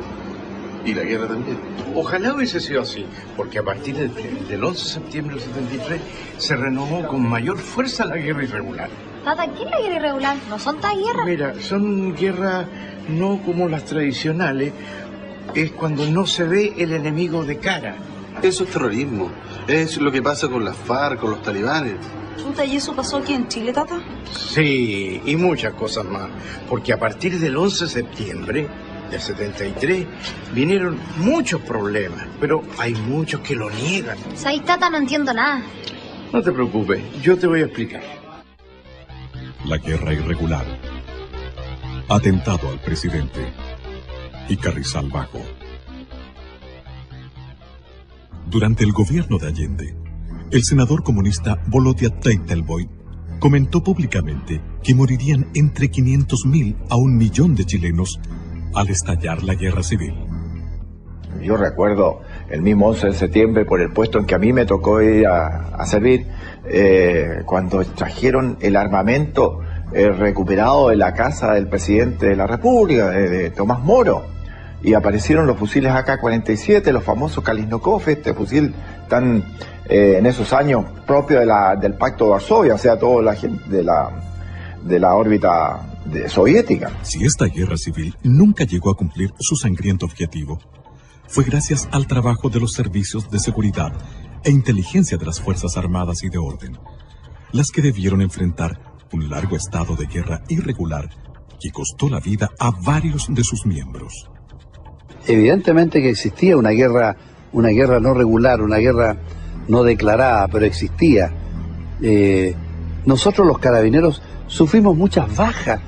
Y la guerra también. Ojalá hubiese sido así, porque a partir del 11 de septiembre del 73 se renovó con mayor fuerza la guerra irregular. Tata, ¿qué es la guerra irregular? ¿No son tan guerras? Mira, son guerras no como las tradicionales, es cuando no se ve el enemigo de cara. Eso es terrorismo, es lo que pasa con las FARC, con los talibanes. Chuta, ¿y eso pasó aquí en Chile, Tata? Sí, y muchas cosas más, porque a partir del 11 de septiembre del 73 vinieron muchos problemas, pero hay muchos que lo niegan. ¿Sabes, Tata? No entiendo nada. No te preocupes, yo te voy a explicar. La guerra irregular, atentado al presidente y Carrizal Bajo. Durante el gobierno de Allende, el senador comunista Volodya Teitelboy comentó públicamente que morirían entre 500.000 a 1 millón de chilenos al estallar la guerra civil. Yo recuerdo el mismo 11 de septiembre, por el puesto en que a mí me tocó ir a servir, cuando trajeron el armamento recuperado de la casa del presidente de la República, de Tomás Moro, y aparecieron los fusiles AK-47, los famosos Kalashnikov, este fusil tan en esos años propio del Pacto de Varsovia, o sea, toda la gente de la órbita soviética. Si esta guerra civil nunca llegó a cumplir su sangriento objetivo, fue gracias al trabajo de los servicios de seguridad e inteligencia de las Fuerzas Armadas y de Orden, las que debieron enfrentar un largo estado de guerra irregular que costó la vida a varios de sus miembros. Evidentemente que existía una guerra no regular, una guerra no declarada, pero existía. Nosotros los carabineros sufrimos muchas bajas,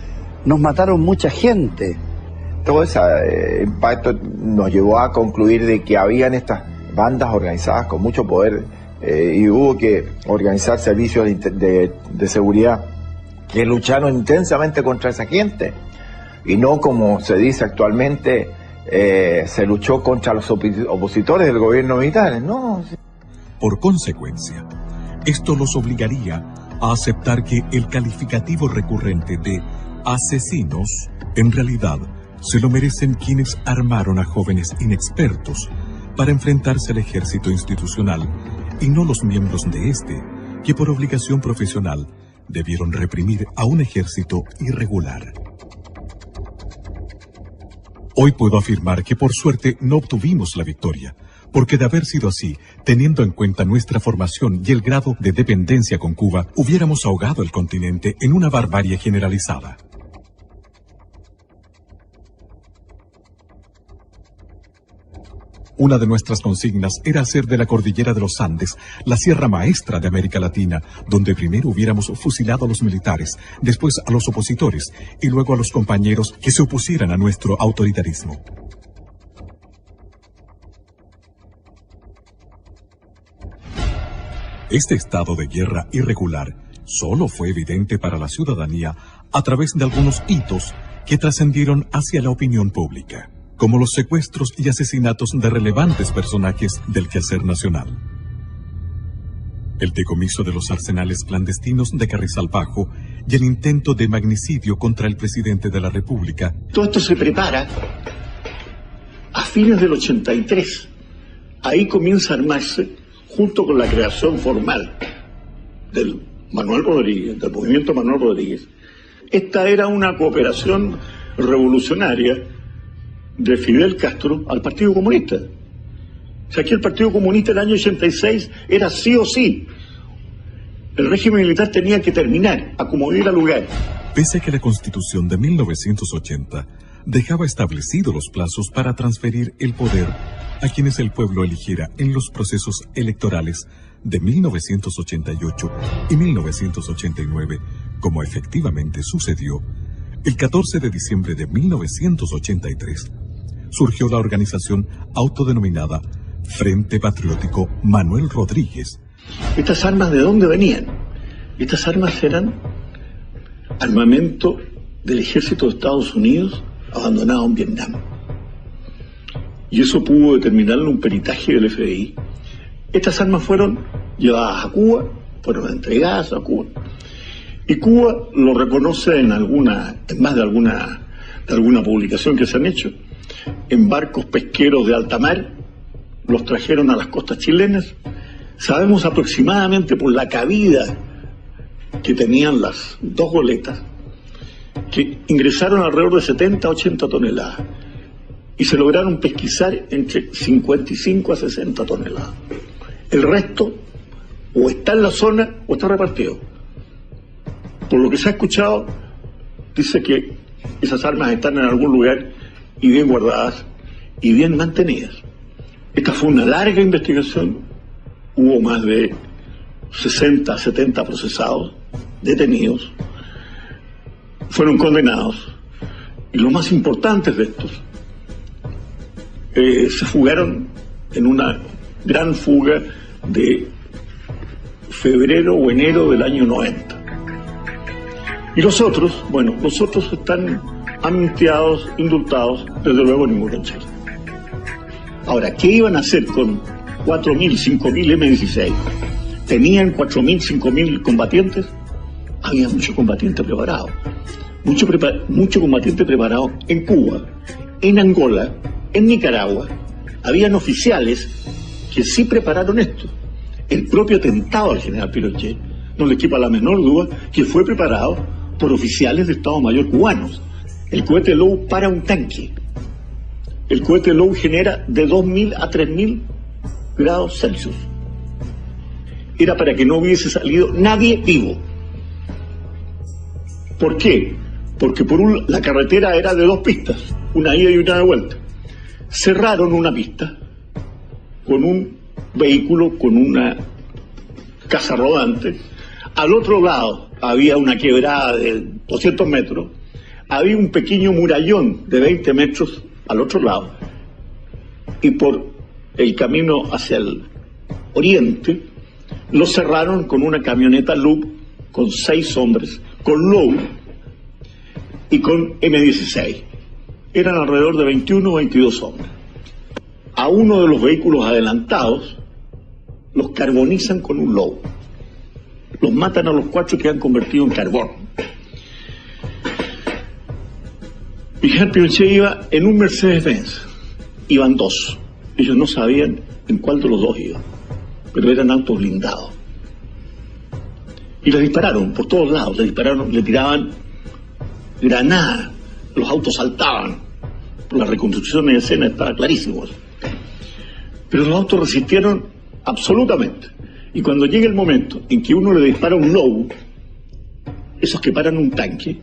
nos mataron mucha gente. Todo ese impacto nos llevó a concluir de que habían estas bandas organizadas con mucho poder y hubo que organizar servicios de seguridad que lucharon intensamente contra esa gente y no como se dice actualmente se luchó contra los opositores del gobierno militar, ¿no? Por consecuencia, esto los obligaría a aceptar que el calificativo recurrente de asesinos en realidad se lo merecen quienes armaron a jóvenes inexpertos para enfrentarse al ejército institucional y no los miembros de este, que por obligación profesional debieron reprimir a un ejército irregular. Hoy puedo afirmar que por suerte no obtuvimos la victoria, porque de haber sido así, teniendo en cuenta nuestra formación y el grado de dependencia con Cuba, hubiéramos ahogado el continente en una barbarie generalizada. Una de nuestras consignas era hacer de la cordillera de los Andes la sierra maestra de América Latina, donde primero hubiéramos fusilado a los militares, después a los opositores y luego a los compañeros que se opusieran a nuestro autoritarismo. Este estado de guerra irregular solo fue evidente para la ciudadanía a través de algunos hitos que trascendieron hacia la opinión pública, como los secuestros y asesinatos de relevantes personajes del quehacer nacional. El decomiso de los arsenales clandestinos de Carrizal Bajo y el intento de magnicidio contra el presidente de la República. Todo esto se prepara a fines del 83. Ahí comienza a armarse, junto con la creación formal del Manuel Rodríguez, del movimiento Manuel Rodríguez. Esta era una cooperación revolucionaria de Fidel Castro al Partido Comunista. O sea, aquí el Partido Comunista el año 86 era sí o sí. El régimen militar tenía que terminar, a como diera lugar. Pese a que la Constitución de 1980 dejaba establecidos los plazos para transferir el poder a quienes el pueblo eligiera en los procesos electorales de 1988 y 1989, como efectivamente sucedió, el 14 de diciembre de 1983, surgió la organización autodenominada Frente Patriótico Manuel Rodríguez. ¿Estas armas de dónde venían? Estas armas eran armamento del ejército de Estados Unidos abandonado en Vietnam. Y eso pudo determinarlo un peritaje del FBI. Estas armas fueron llevadas a Cuba, fueron entregadas a Cuba. Y Cuba lo reconoce en más de alguna publicación que se han hecho, en barcos pesqueros de alta mar, los trajeron a las costas chilenas. Sabemos aproximadamente por la cabida que tenían las dos goletas, que ingresaron alrededor de 70 a 80 toneladas y se lograron pesquisar entre 55 a 60 toneladas. El resto o está en la zona o está repartido. Por lo que se ha escuchado, dice que esas armas están en algún lugar y bien guardadas y bien mantenidas. Esta fue una larga investigación, hubo más de 60, 70 procesados, detenidos, fueron condenados, y los más importantes de estos se fugaron en una gran fuga de febrero o enero del año 90. Y los otros, bueno, los otros están amnistiados, indultados, desde luego ninguno en Chile. Ahora, ¿qué iban a hacer con 4.000, 5.000 M-16? ¿Tenían 4.000, 5.000 combatientes? Había mucho combatiente preparado. Mucho combatiente preparado en Cuba, en Angola, en Nicaragua. Habían oficiales que sí prepararon esto. El propio atentado al general Pinochet, no le quepa la menor duda, que fue preparado por oficiales de Estado Mayor cubanos. El cohete Low para un tanque. El cohete Low genera de 2.000 a 3.000 grados Celsius. Era para que no hubiese salido nadie vivo. ¿Por qué? Porque la carretera era de 2 pistas, una ida y una de vuelta. Cerraron una pista con un vehículo, con una casa rodante. Al otro lado había una quebrada de 200 metros, había un pequeño murallón de 20 metros al otro lado, y por el camino hacia el oriente lo cerraron con una camioneta Loop con 6 hombres, con Low y con M-16. Eran alrededor de 21 o 22 hombres. A uno de los vehículos adelantados los carbonizan con un Low. Los matan a los 4 que han convertido en carbón. Miguel Pinochet iba en un Mercedes-Benz. Iban 2. Ellos no sabían en cuál de los 2 iba, pero eran autos blindados. Y les dispararon por todos lados, le tiraban granadas, los autos saltaban. La reconstrucción de escena estaba clarísimo. Pero los autos resistieron absolutamente. Y cuando llega el momento en que uno le dispara un Low, esos que paran un tanque,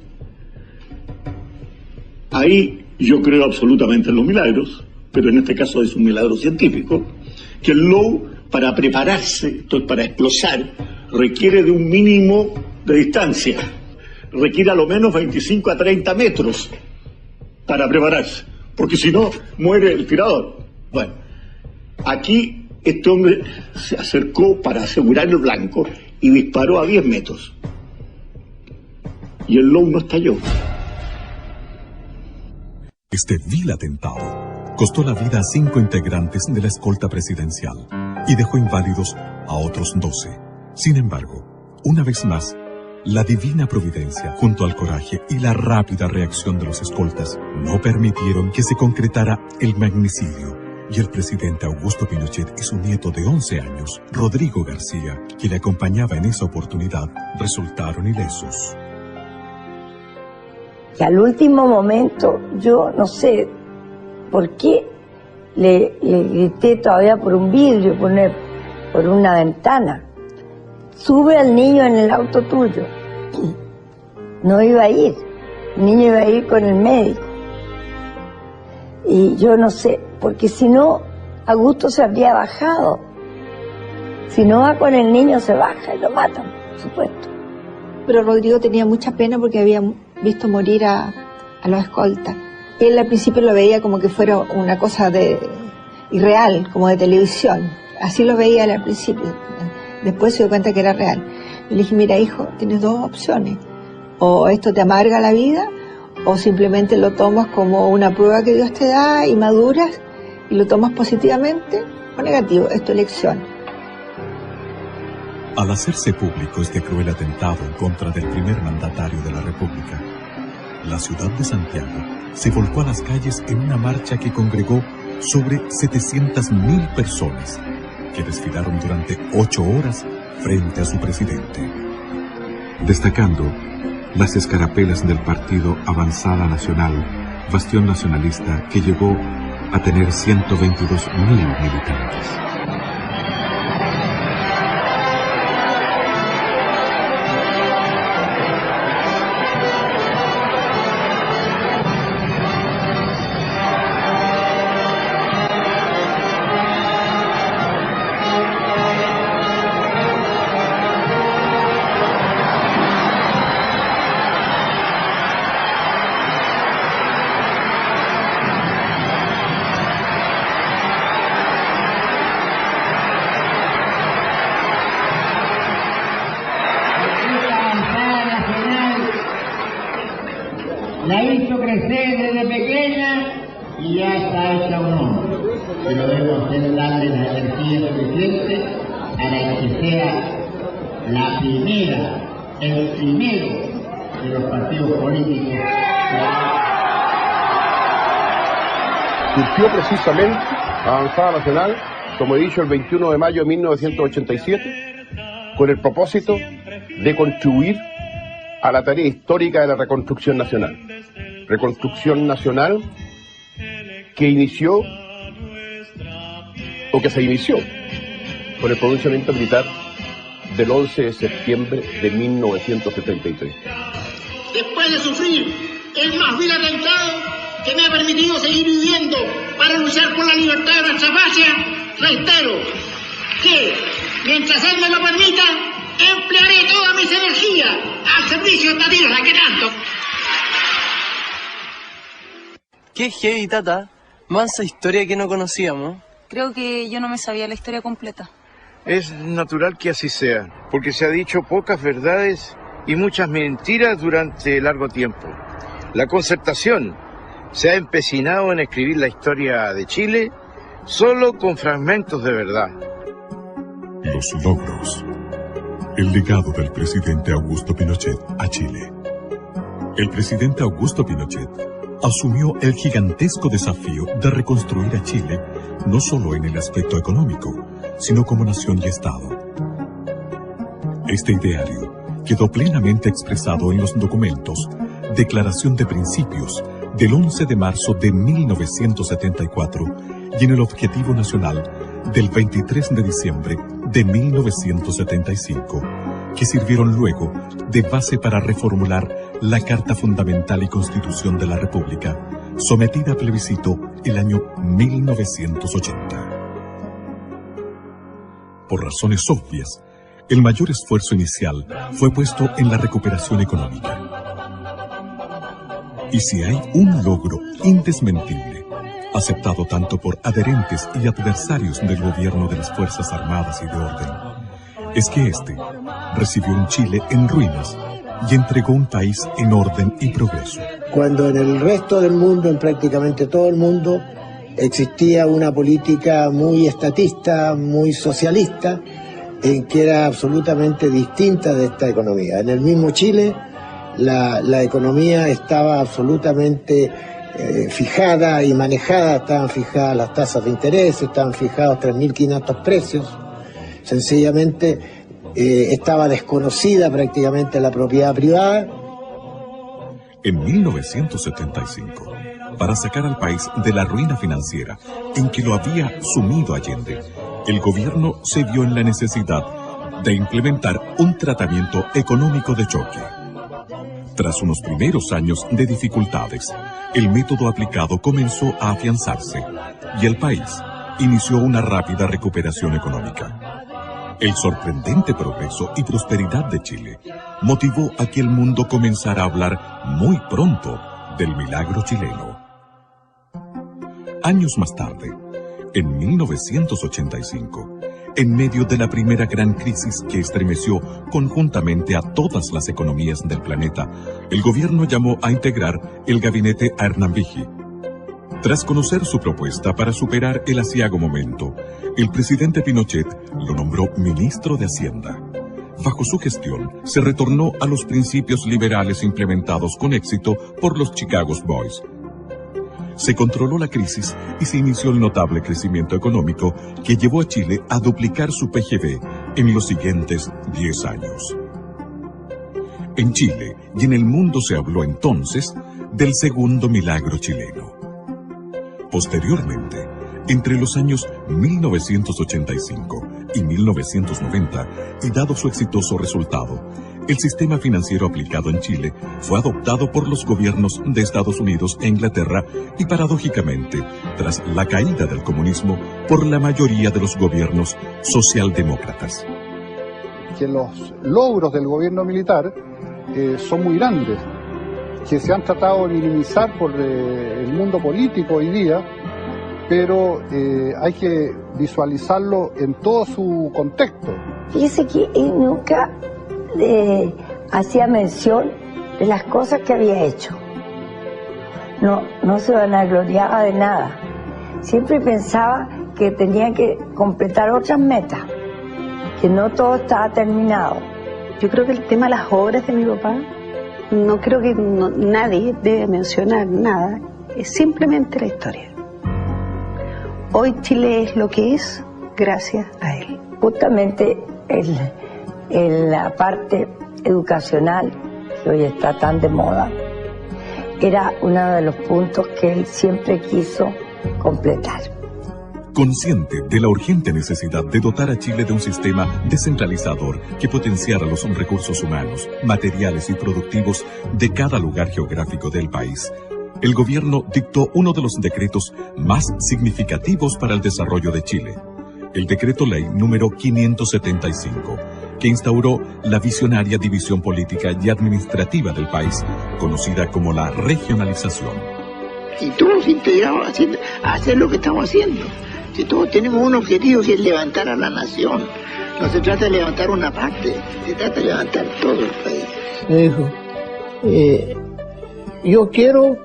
ahí yo creo absolutamente en los milagros, pero en este caso es un milagro científico, que el Low, para prepararse, entonces para explosar, requiere de un mínimo de distancia, requiere a lo menos 25 a 30 metros para prepararse, porque si no, muere el tirador. Bueno, aquí este hombre se acercó para asegurar el blanco y disparó a 10 metros. Y el Low no estalló. Este vil atentado costó la vida a 5 integrantes de la escolta presidencial y dejó inválidos a otros 12. Sin embargo, una vez más, la divina providencia, junto al coraje y la rápida reacción de los escoltas, no permitieron que se concretara el magnicidio, y el presidente Augusto Pinochet y su nieto de 11 años, Rodrigo García, que le acompañaba en esa oportunidad, resultaron ilesos. Y al último momento, yo no sé por qué le grité todavía por un vidrio, por una ventana: sube al niño en el auto tuyo. No iba a ir, el niño iba a ir con el médico. Y yo no sé, porque si no, Augusto se habría bajado. Si no va con el niño, se baja y lo matan, por supuesto. Pero Rodrigo tenía mucha pena porque había visto morir a los escoltas. Él al principio lo veía como que fuera una cosa irreal, como de televisión. Así lo veía él al principio. Después se dio cuenta que era real. Y le dije: mira, hijo, tienes 2 opciones. O esto te amarga la vida, o simplemente lo tomas como una prueba que Dios te da y maduras y lo tomas positivamente o negativo. Es tu elección. Al hacerse público este cruel atentado en contra del primer mandatario de la República, la ciudad de Santiago se volcó a las calles en una marcha que congregó sobre 700.000 personas, que desfilaron durante 8 horas frente a su presidente. Destacando las escarapelas del partido Avanzada Nacional, bastión nacionalista que llegó a tener 122.000 militantes. La hizo crecer desde pequeña y ya está hecha un hombre. Pero debemos darle la energía suficiente para que sea la primera, el primero de los partidos políticos. Surgió precisamente Avanzada Nacional, como he dicho, el 21 de mayo de 1987, con el propósito de contribuir a la tarea histórica de la reconstrucción nacional. Reconstrucción nacional que inició, o que se inició, con el pronunciamiento militar del 11 de septiembre de 1973. Después de sufrir el más vil atentado que me ha permitido seguir viviendo para luchar por la libertad de nuestra patria, reitero que, mientras él me lo permita, emplearé todas mis energías al servicio de esta tierra que tanto. Qué heavy, tata. Mansa historia que no conocíamos. Creo que yo no me sabía la historia completa. Es natural que así sea, porque se ha dicho pocas verdades y muchas mentiras durante largo tiempo. La Concertación se ha empecinado en escribir la historia de Chile solo con fragmentos de verdad. Los logros. El legado del presidente Augusto Pinochet a Chile. El presidente Augusto Pinochet asumió el gigantesco desafío de reconstruir a Chile no solo en el aspecto económico, sino como nación y Estado. Este ideario quedó plenamente expresado en los documentos Declaración de Principios del 11 de marzo de 1974 y en el Objetivo Nacional del 23 de diciembre de 1975, que sirvieron luego de base para reformular la Carta Fundamental y Constitución de la República, sometida a plebiscito el año 1980. Por razones obvias, el mayor esfuerzo inicial fue puesto en la recuperación económica. Y si hay un logro indesmentible, aceptado tanto por adherentes y adversarios del gobierno de las Fuerzas Armadas y de Orden, es que éste recibió un Chile en ruinas y entregó un país en orden y progreso. Cuando en el resto del mundo, en prácticamente todo el mundo, existía una política muy estatista, muy socialista, en que era absolutamente distinta de esta economía. En el mismo Chile, la economía estaba absolutamente fijada y manejada, estaban fijadas las tasas de interés, estaban fijados 3.500 precios, sencillamente estaba desconocida prácticamente la propiedad privada. En 1975, para sacar al país de la ruina financiera en que lo había sumido Allende, el gobierno se vio en la necesidad de implementar un tratamiento económico de choque. Tras unos primeros años de dificultades, el método aplicado comenzó a afianzarse y el país inició una rápida recuperación económica. El sorprendente progreso y prosperidad de Chile motivó a que el mundo comenzara a hablar muy pronto del milagro chileno. Años más tarde, en 1985, en medio de la primera gran crisis que estremeció conjuntamente a todas las economías del planeta, el gobierno llamó a integrar el gabinete a Hernán Vigil. Tras conocer su propuesta para superar el aciago momento, el presidente Pinochet lo nombró ministro de Hacienda. bajo su gestión, se retornó a los principios liberales implementados con éxito por los Chicago Boys. Se controló la crisis y se inició el notable crecimiento económico que llevó a Chile a duplicar su PGB en los siguientes 10 años. En Chile y en el mundo se habló entonces del segundo milagro chileno. Posteriormente, entre los años 1985 y 1990, y dado su exitoso resultado, el sistema financiero aplicado en Chile fue adoptado por los gobiernos de Estados Unidos e Inglaterra y, paradójicamente, tras la caída del comunismo, por la mayoría de los gobiernos socialdemócratas. Que los logros del gobierno militar son muy grandes, que se han tratado de minimizar por el mundo político hoy día, pero hay que visualizarlo en todo su contexto. Fíjese que él nunca hacía mención de las cosas que había hecho. No se vanagloriaba de nada. Siempre pensaba que tenía que completar otras metas, que no todo estaba terminado. Yo creo que el tema de las obras de mi papá, no creo que nadie debe mencionar nada, es simplemente la historia. Hoy Chile es lo que es gracias a él. Justamente en la parte educacional, que hoy está tan de moda, era uno de los puntos que él siempre quiso completar. Consciente de la urgente necesidad de dotar a Chile de un sistema descentralizador que potenciara los recursos humanos, materiales y productivos de cada lugar geográfico del país, el gobierno dictó uno de los decretos más significativos para el desarrollo de Chile, el Decreto Ley número 575, que instauró la visionaria división política y administrativa del país, conocida como la regionalización. Y todos integrados a hacer lo que estamos haciendo. Si todos tenemos un objetivo, que es levantar a la nación. No se trata de levantar una parte, se trata de levantar todo el país. Me dijo, yo quiero,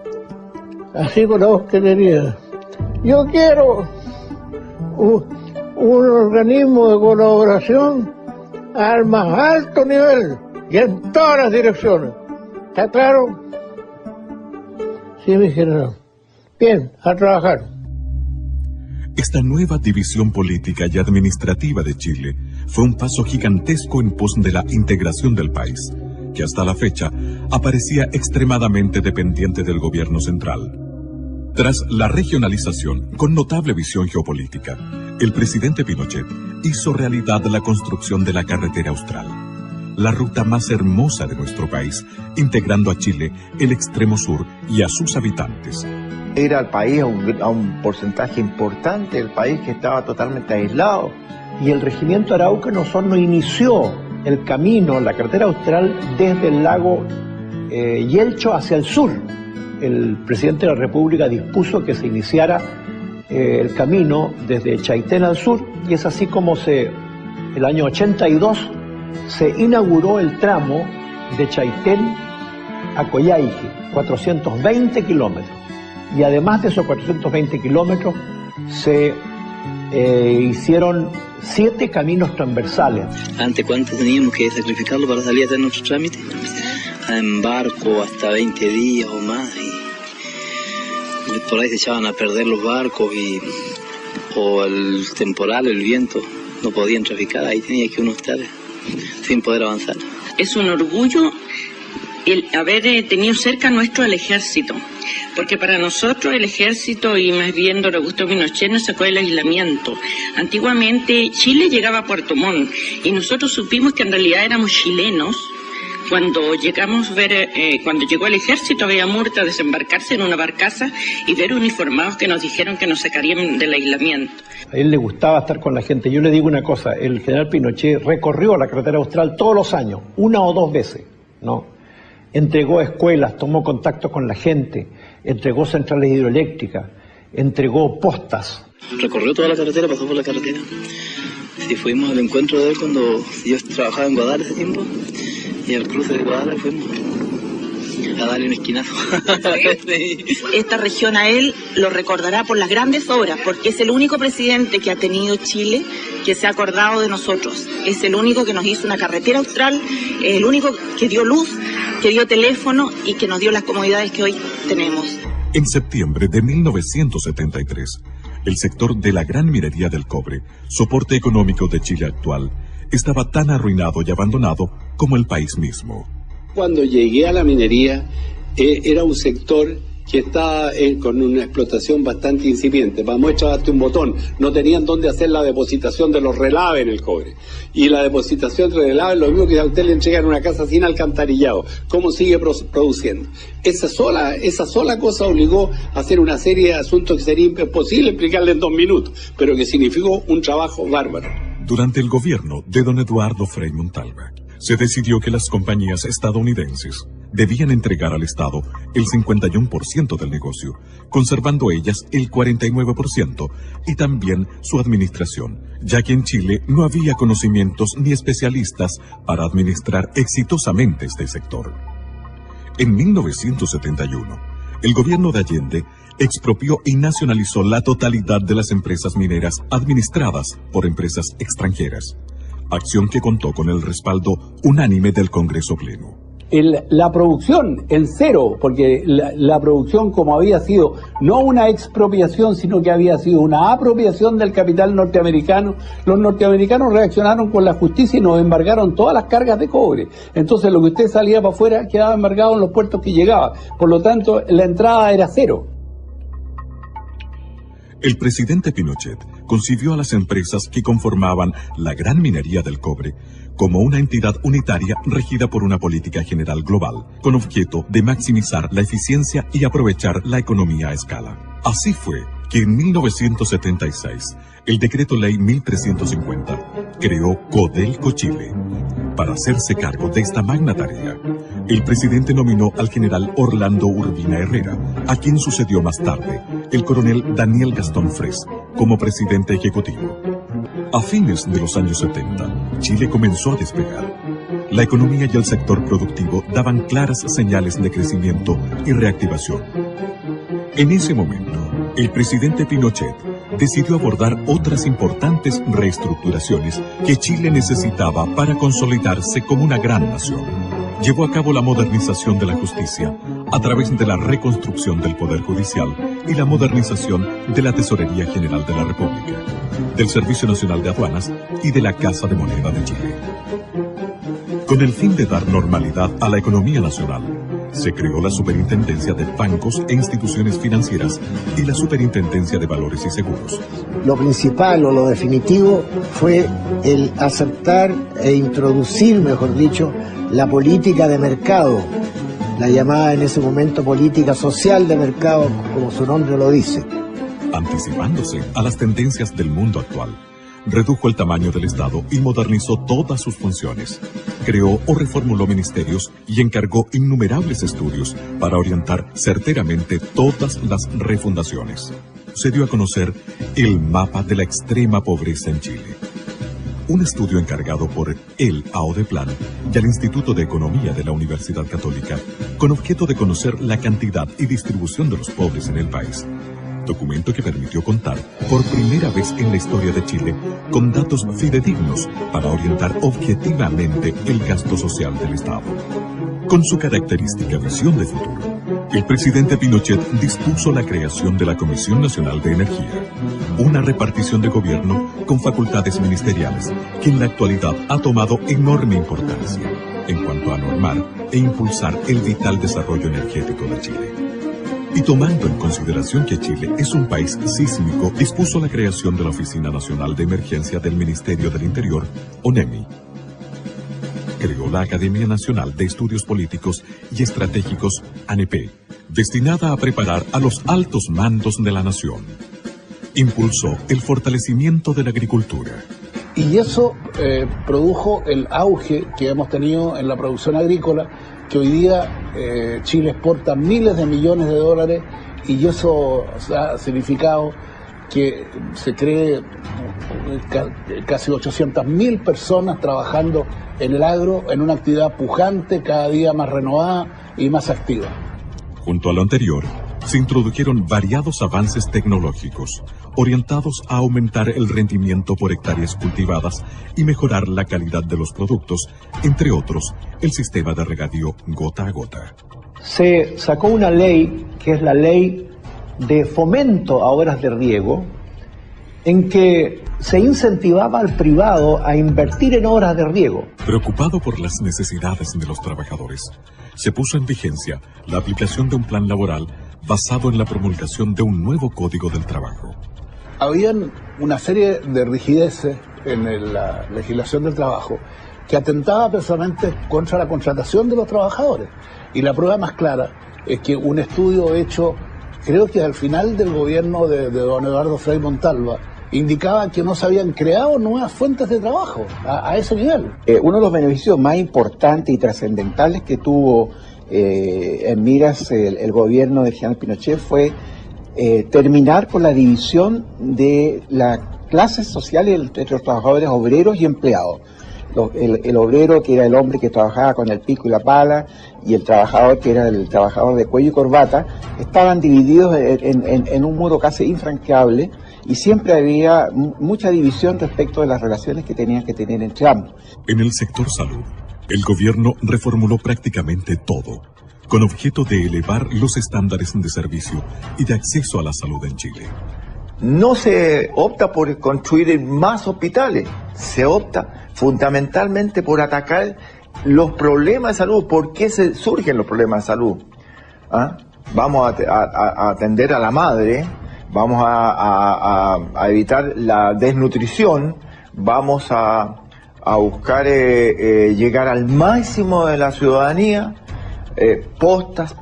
así con la voz que tenía, yo quiero un organismo de colaboración al más alto nivel y en todas las direcciones. ¿Está claro? Sí, mi general. Bien, a trabajar. Esta nueva división política y administrativa de Chile fue un paso gigantesco en pos de la integración del país, que hasta la fecha aparecía extremadamente dependiente del gobierno central. Tras la regionalización, con notable visión geopolítica, el presidente Pinochet hizo realidad la construcción de la Carretera Austral, la ruta más hermosa de nuestro país, integrando a Chile, el extremo sur y a sus habitantes. Era el país a un porcentaje importante, el país que estaba totalmente aislado. Y el regimiento Araucano Osorno inició el camino, la carretera austral, desde el lago Yelcho hacia el sur. El presidente de la República dispuso que se iniciara el camino desde Chaitén al sur, y es así como el año 82 se inauguró el tramo de Chaitén a Coyhaique, 420 kilómetros. Y además de esos 420 kilómetros se hicieron 7 caminos transversales. ¿Ante cuánto teníamos que sacrificarlo para salir a hacer nuestro trámite? En barco hasta 20 días o más. Y por ahí se echaban a perder los barcos o el temporal, el viento, no podían traficar. Ahí tenía que uno estar sin poder avanzar. Es un orgullo el haber tenido cerca nuestro al ejército, porque para nosotros el ejército, y más bien don Augusto Pinochet, nos sacó del aislamiento. Antiguamente Chile llegaba a Puerto Montt y nosotros supimos que en realidad éramos chilenos cuando llegamos a ver, cuando llegó el ejército a Villamurta a desembarcarse en una barcaza y ver uniformados que nos dijeron que nos sacarían del aislamiento. A él le gustaba estar con la gente. Yo le digo una cosa, el general Pinochet recorrió la carretera austral todos los años, 1 o 2 veces, ¿no? Entregó escuelas, tomó contacto con la gente, entregó centrales hidroeléctricas, entregó postas. Recorrió toda la carretera, pasó por la carretera. Sí, fuimos al encuentro de él cuando yo trabajaba en Guadalajara ese tiempo, y al cruce de Guadalajara fuimos. a darle un esquinazo. Esta región a él lo recordará por las grandes obras, porque es el único presidente que ha tenido Chile que se ha acordado de nosotros. Es el único que nos hizo una carretera austral, el único que dio luz, que dio teléfono y que nos dio las comodidades que hoy tenemos. En septiembre de 1973, el sector de la gran minería del cobre, soporte económico de Chile actual, estaba tan arruinado y abandonado como el país mismo. Cuando llegué a la minería, era un sector que estaba con una explotación bastante incipiente. Para muestra, darte un botón. No tenían dónde hacer la depositación de los relaves en el cobre. Y la depositación de relaves, lo mismo que a usted le entregan una casa sin alcantarillado. ¿Cómo sigue produciendo? Esa sola cosa obligó a hacer una serie de asuntos que sería imposible explicarle en 2 minutos, pero que significó un trabajo bárbaro. Durante el gobierno de don Eduardo Frei Montalva, se decidió que las compañías estadounidenses debían entregar al Estado el 51% del negocio, conservando ellas el 49% y también su administración, ya que en Chile no había conocimientos ni especialistas para administrar exitosamente este sector. En 1971, el gobierno de Allende expropió y nacionalizó la totalidad de las empresas mineras administradas por empresas extranjeras, acción que contó con el respaldo unánime del Congreso Pleno. La producción en cero, porque la producción, como había sido no una expropiación, sino que había sido una apropiación del capital norteamericano, los norteamericanos reaccionaron con la justicia y nos embargaron todas las cargas de cobre. Entonces lo que usted salía para afuera quedaba embargado en los puertos que llegaba. Por lo tanto, la entrada era cero. El presidente Pinochet concibió a las empresas que conformaban la gran minería del cobre como una entidad unitaria regida por una política general global, con objeto de maximizar la eficiencia y aprovechar la economía a escala. Así fue que en 1976, el Decreto Ley 1350 creó Codelco Chile. Para hacerse cargo de esta magna tarea, el presidente nominó al general Orlando Urbina Herrera, a quien sucedió más tarde el coronel Daniel Gastón Fres, como presidente ejecutivo. A fines de los años 70, Chile comenzó a despegar. La economía y el sector productivo daban claras señales de crecimiento y reactivación. En ese momento, el presidente Pinochet decidió abordar otras importantes reestructuraciones que Chile necesitaba para consolidarse como una gran nación. Llevó a cabo la modernización de la justicia a través de la reconstrucción del Poder Judicial y la modernización de la Tesorería General de la República, del Servicio Nacional de Aduanas y de la Casa de Moneda de Chile. Con el fin de dar normalidad a la economía nacional, se creó la Superintendencia de Bancos e Instituciones Financieras y la Superintendencia de Valores y Seguros. Lo principal o lo definitivo fue el aceptar e introducir, mejor dicho, la política de mercado, la llamada en ese momento política social de mercado, como su nombre lo dice. Anticipándose a las tendencias del mundo actual, redujo el tamaño del Estado y modernizó todas sus funciones. Creó o reformuló ministerios y encargó innumerables estudios para orientar certeramente todas las refundaciones. Se dio a conocer el mapa de la extrema pobreza en Chile. Un estudio encargado por el AODEPLAN y al Instituto de Economía de la Universidad Católica, con objeto de conocer la cantidad y distribución de los pobres en el país. Documento que permitió contar por primera vez en la historia de Chile con datos fidedignos para orientar objetivamente el gasto social del Estado. Con su característica visión de futuro, el presidente Pinochet dispuso la creación de la Comisión Nacional de Energía, una repartición de gobierno con facultades ministeriales que en la actualidad ha tomado enorme importancia en cuanto a normar e impulsar el vital desarrollo energético de Chile. Y tomando en consideración que Chile es un país sísmico, dispuso la creación de la Oficina Nacional de Emergencia del Ministerio del Interior, ONEMI. Creó la Academia Nacional de Estudios Políticos y Estratégicos, ANEP, destinada a preparar a los altos mandos de la nación. Impulsó el fortalecimiento de la agricultura. Y eso produjo el auge que hemos tenido en la producción agrícola, que hoy día Chile exporta miles de millones de dólares, y eso ha significado que se cree casi 800.000 personas trabajando en el agro, en una actividad pujante, cada día más renovada y más activa. Junto a lo anterior, se introdujeron variados avances tecnológicos orientados a aumentar el rendimiento por hectáreas cultivadas y mejorar la calidad de los productos, entre otros, el sistema de regadío gota a gota. Se sacó una ley, que es la ley de fomento a obras de riego, en que se incentivaba al privado a invertir en obras de riego. Preocupado por las necesidades de los trabajadores, se puso en vigencia la aplicación de un plan laboral basado en la promulgación de un nuevo Código del Trabajo. Habían una serie de rigideces en la legislación del trabajo que atentaba precisamente contra la contratación de los trabajadores. Y la prueba más clara es que un estudio hecho, creo que al final del gobierno de don Eduardo Frei Montalva, indicaba que no se habían creado nuevas fuentes de trabajo a ese nivel. Uno de los beneficios más importantes y trascendentales que tuvo en miras el gobierno del general Pinochet fue terminar con la división de las clases sociales entre los trabajadores obreros y empleados. El obrero, que era el hombre que trabajaba con el pico y la pala, y el trabajador, que era el trabajador de cuello y corbata, estaban divididos en un modo casi infranqueable, y siempre había mucha división respecto de las relaciones que tenían que tener entre ambos. En el sector salud, el gobierno reformuló prácticamente todo, con objeto de elevar los estándares de servicio y de acceso a la salud en Chile. No se opta por construir más hospitales, se opta fundamentalmente por atacar los problemas de salud. ¿Por qué surgen los problemas de salud? Vamos a atender a la madre, vamos a evitar la desnutrición, vamos a buscar llegar al máximo de la ciudadanía, postas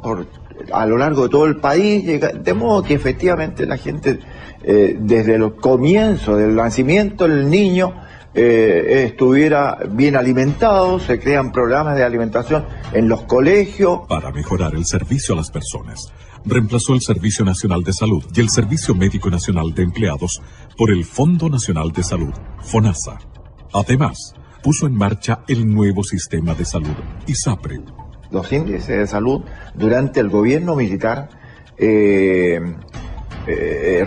a lo largo de todo el país, de modo que efectivamente la gente, desde los comienzos del nacimiento del niño, estuviera bien alimentado. Se crean programas de alimentación en los colegios. Para mejorar el servicio a las personas, reemplazó el Servicio Nacional de Salud y el Servicio Médico Nacional de Empleados por el Fondo Nacional de Salud, FONASA. Además, puso en marcha el nuevo sistema de salud, ISAPRE. Los índices de salud durante el gobierno militar,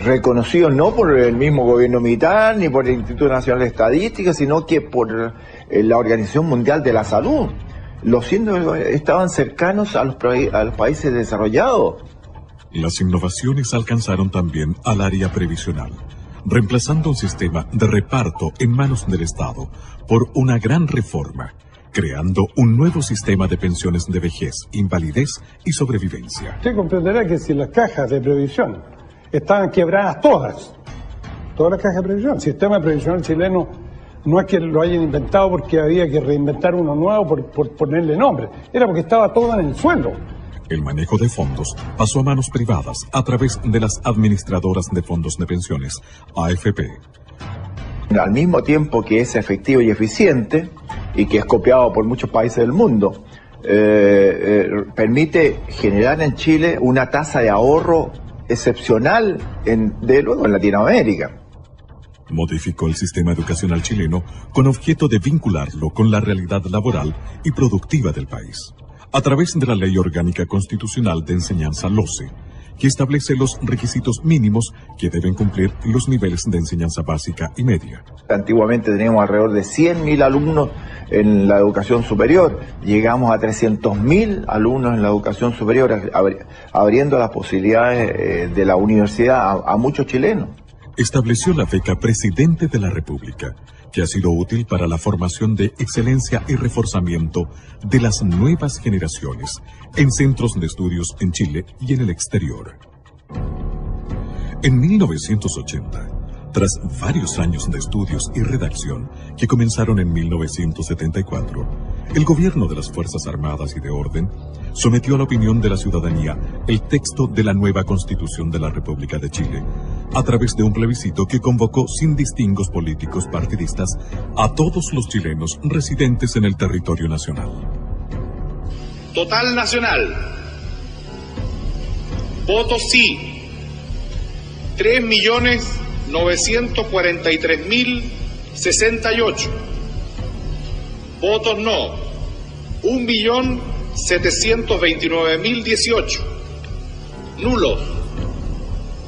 reconocidos no por el mismo gobierno militar ni por el Instituto Nacional de Estadística, sino que por la Organización Mundial de la Salud. Los índices estaban cercanos a los países desarrollados. Las innovaciones alcanzaron también al área previsional, reemplazando un sistema de reparto en manos del Estado por una gran reforma, creando un nuevo sistema de pensiones de vejez, invalidez y sobrevivencia. Usted comprenderá que si las cajas de previsión estaban quebradas todas las cajas de previsión, el sistema previsional chileno no es que lo hayan inventado porque había que reinventar uno nuevo por ponerle nombre, era porque estaba todo en el suelo. El manejo de fondos pasó a manos privadas a través de las administradoras de fondos de pensiones, AFP. Al mismo tiempo que es efectivo y eficiente, y que es copiado por muchos países del mundo, permite generar en Chile una tasa de ahorro excepcional, de luego en Latinoamérica. Modificó el sistema educacional chileno con objeto de vincularlo con la realidad laboral y productiva del país, a través de la Ley Orgánica Constitucional de Enseñanza LOCE, que establece los requisitos mínimos que deben cumplir los niveles de enseñanza básica y media. Antiguamente teníamos alrededor de 100.000 alumnos en la educación superior, llegamos a 300.000 alumnos en la educación superior, abriendo las posibilidades de la universidad a muchos chilenos. Estableció la beca Presidente de la República, que ha sido útil para la formación de excelencia y reforzamiento de las nuevas generaciones en centros de estudios en Chile y en el exterior. En 1980, tras varios años de estudios y redacción que comenzaron en 1974, el gobierno de las Fuerzas Armadas y de Orden sometió a la opinión de la ciudadanía el texto de la nueva Constitución de la República de Chile, a través de un plebiscito que convocó sin distingos políticos partidistas a todos los chilenos residentes en el territorio nacional. Total nacional. Votos sí, 3.400.000. 943.068. Votos no, 1.729.018. Nulos,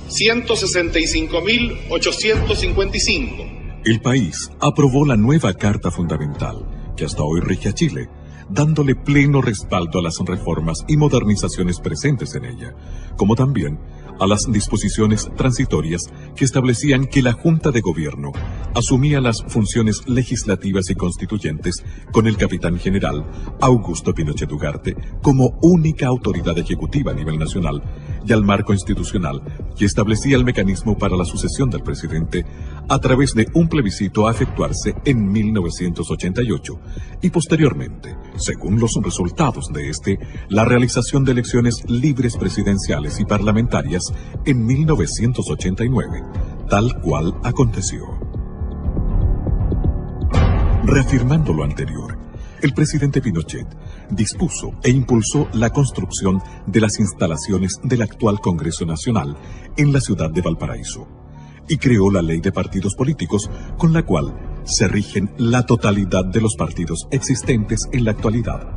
165.855. El país aprobó la nueva Carta Fundamental, que hasta hoy rige a Chile, dándole pleno respaldo a las reformas y modernizaciones presentes en ella, como también a las disposiciones transitorias que establecían que la Junta de Gobierno asumía las funciones legislativas y constituyentes con el capitán general Augusto Pinochet Ugarte como única autoridad ejecutiva a nivel nacional, y al marco institucional que establecía el mecanismo para la sucesión del presidente a través de un plebiscito a efectuarse en 1988 y posteriormente, según los resultados de este, la realización de elecciones libres presidenciales y parlamentarias en 1989, tal cual aconteció. Reafirmando lo anterior, el presidente Pinochet dispuso e impulsó la construcción de las instalaciones del actual Congreso Nacional en la ciudad de Valparaíso y creó la ley de partidos políticos con la cual se rigen la totalidad de los partidos existentes en la actualidad.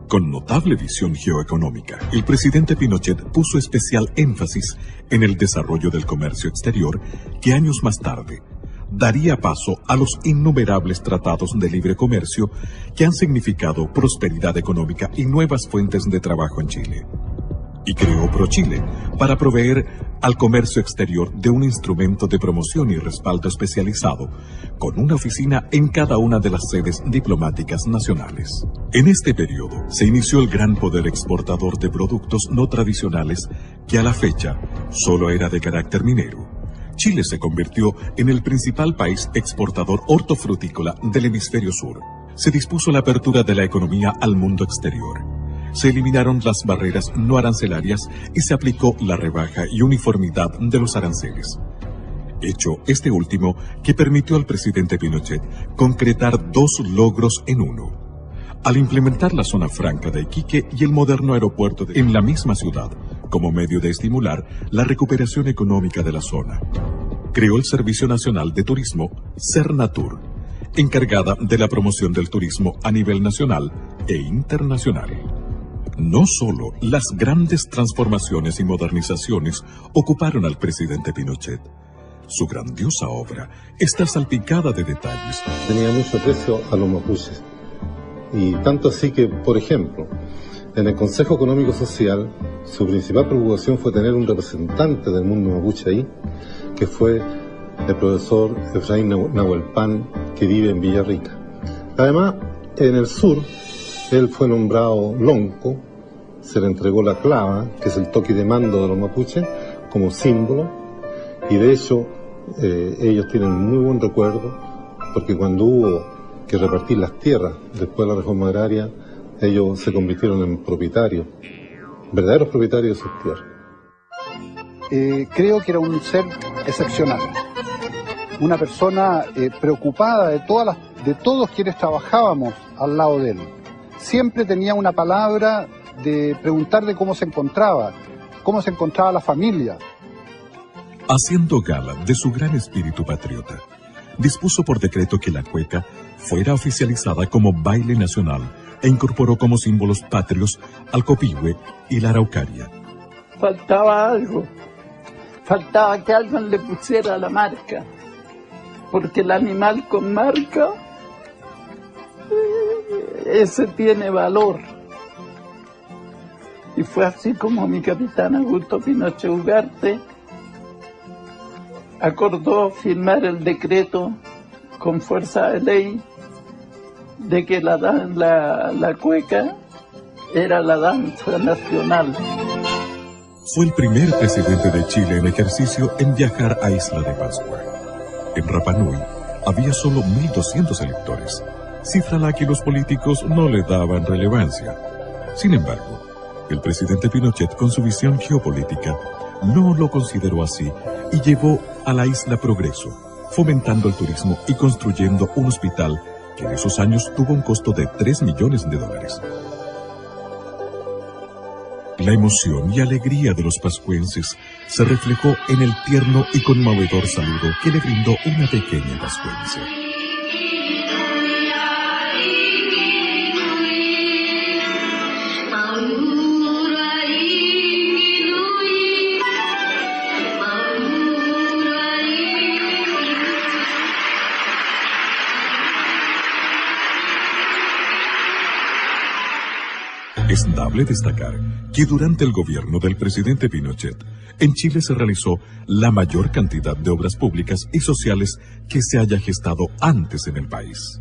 Con notable visión geoeconómica, el presidente Pinochet puso especial énfasis en el desarrollo del comercio exterior que años más tarde daría paso a los innumerables tratados de libre comercio que han significado prosperidad económica y nuevas fuentes de trabajo en Chile. Y creó ProChile para proveer al comercio exterior de un instrumento de promoción y respaldo especializado, con una oficina en cada una de las sedes diplomáticas nacionales. En este periodo se inició el gran poder exportador de productos no tradicionales que a la fecha solo era de carácter minero. Chile se convirtió en el principal país exportador hortofrutícola del hemisferio sur. Se dispuso la apertura de la economía al mundo exterior. Se eliminaron las barreras no arancelarias y se aplicó la rebaja y uniformidad de los aranceles. Hecho este último que permitió al presidente Pinochet concretar dos logros en uno. Al implementar la zona franca de Iquique y el moderno aeropuerto en la misma ciudad, como medio de estimular la recuperación económica de la zona. Creó el Servicio Nacional de Turismo, Sernatur, encargada de la promoción del turismo a nivel nacional e internacional. No solo las grandes transformaciones y modernizaciones ocuparon al presidente Pinochet. Su grandiosa obra está salpicada de detalles. Tenía mucho aprecio a los mapuches. Y tanto así que, por ejemplo, en el Consejo Económico Social, su principal preocupación fue tener un representante del mundo mapuche ahí, que fue el profesor Efraín Nahuelpan, que vive en Villarrica. Además, en el sur, él fue nombrado lonco, se le entregó la clava, que es el toque de mando de los mapuches, como símbolo, y de hecho ellos tienen muy buen recuerdo, porque cuando hubo que repartir las tierras después de la reforma agraria, ellos se convirtieron en propietarios, verdaderos propietarios de sus tierras. Creo que era un ser excepcional, una persona preocupada de todos quienes trabajábamos al lado de él. Siempre tenía una palabra de preguntar de cómo se encontraba la familia. Haciendo gala de su gran espíritu patriota, dispuso por decreto que la cueca fuera oficializada como baile nacional e incorporó como símbolos patrios al copihue y la araucaria. Faltaba algo, faltaba que alguien le pusiera la marca, porque el animal con marca, ese tiene valor. Y fue así como mi capitán Augusto Pinochet Ugarte acordó firmar el decreto con fuerza de ley de que la cueca era la danza nacional. Fue el primer presidente de Chile en ejercicio en viajar a Isla de Pascua. En Rapa Nui había solo 1.200 electores, cifra a la que los políticos no le daban relevancia. Sin embargo, el presidente Pinochet, con su visión geopolítica, no lo consideró así y llevó a la isla progreso, fomentando el turismo y construyendo un hospital que en esos años tuvo un costo de $3 millones. La emoción y alegría de los pascuenses se reflejó en el tierno y conmovedor saludo que le brindó una pequeña pascuense. Es dable destacar que durante el gobierno del presidente Pinochet, en Chile se realizó la mayor cantidad de obras públicas y sociales que se haya gestado antes en el país.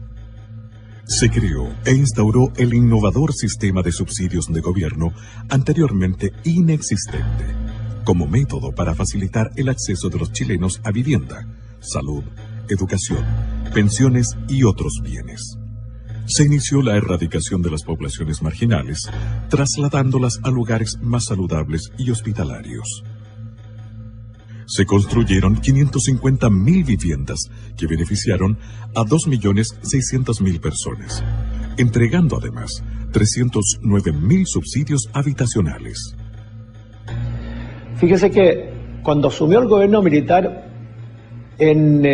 Se creó e instauró el innovador sistema de subsidios de gobierno anteriormente inexistente, como método para facilitar el acceso de los chilenos a vivienda, salud, educación, pensiones y otros bienes. Se inició la erradicación de las poblaciones marginales, trasladándolas a lugares más saludables y hospitalarios. Se construyeron 550.000 viviendas que beneficiaron a 2.600.000 personas, entregando además 309.000 subsidios habitacionales. Fíjese que cuando asumió el gobierno militar, en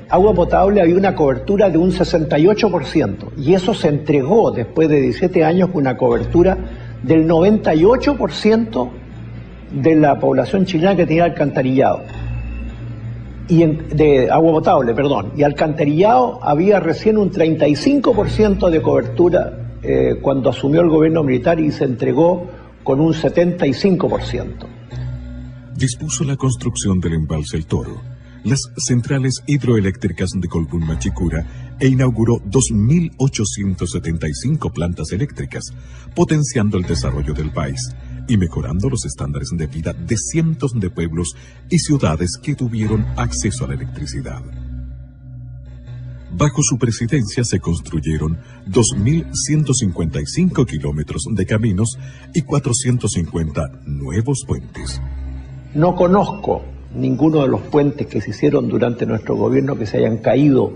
agua potable había una cobertura de un 68%, y eso se entregó después de 17 años con una cobertura del 98% de la población chilena que tenía alcantarillado. De agua potable, perdón. Y alcantarillado había recién un 35% de cobertura cuando asumió el gobierno militar, y se entregó con un 75%. Dispuso la construcción del embalse El Toro, las centrales hidroeléctricas de Colbún Machicura, e inauguró 2.875 plantas eléctricas, potenciando el desarrollo del país y mejorando los estándares de vida de cientos de pueblos y ciudades que tuvieron acceso a la electricidad. Bajo su presidencia se construyeron 2.155 kilómetros de caminos y 450 nuevos puentes. No conozco ninguno de los puentes que se hicieron durante nuestro gobierno que se hayan caído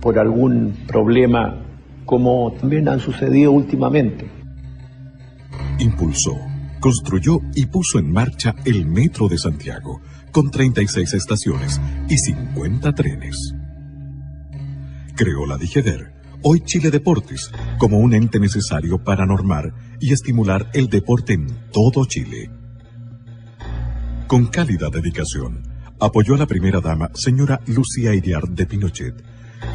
por algún problema, como también han sucedido últimamente. Impulsó, construyó y puso en marcha el Metro de Santiago, con 36 estaciones y 50 trenes. Creó la DIGEDER, hoy Chile Deportes, como un ente necesario para normar y estimular el deporte en todo Chile. Con cálida dedicación, apoyó a la primera dama, señora Lucía Iriart de Pinochet,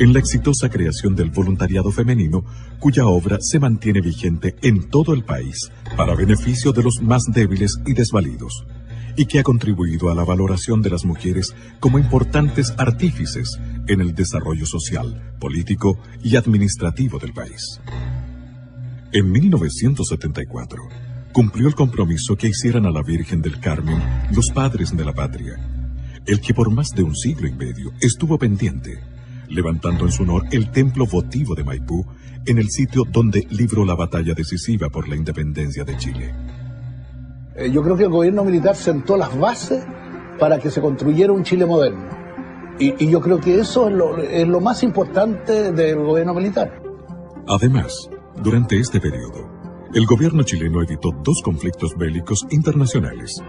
en la exitosa creación del voluntariado femenino, cuya obra se mantiene vigente en todo el país para beneficio de los más débiles y desvalidos, y que ha contribuido a la valoración de las mujeres como importantes artífices en el desarrollo social, político y administrativo del país. En 1974, cumplió el compromiso que hicieran a la Virgen del Carmen los padres de la patria, el que por más de un siglo y medio estuvo pendiente, levantando en su honor el templo votivo de Maipú, en el sitio donde libró la batalla decisiva por la independencia de Chile. Yo creo que el gobierno militar sentó las bases para que se construyera un Chile moderno. Y yo creo que eso es lo más importante del gobierno militar. Además, durante este periodo, el gobierno chileno evitó 2 conflictos bélicos internacionales,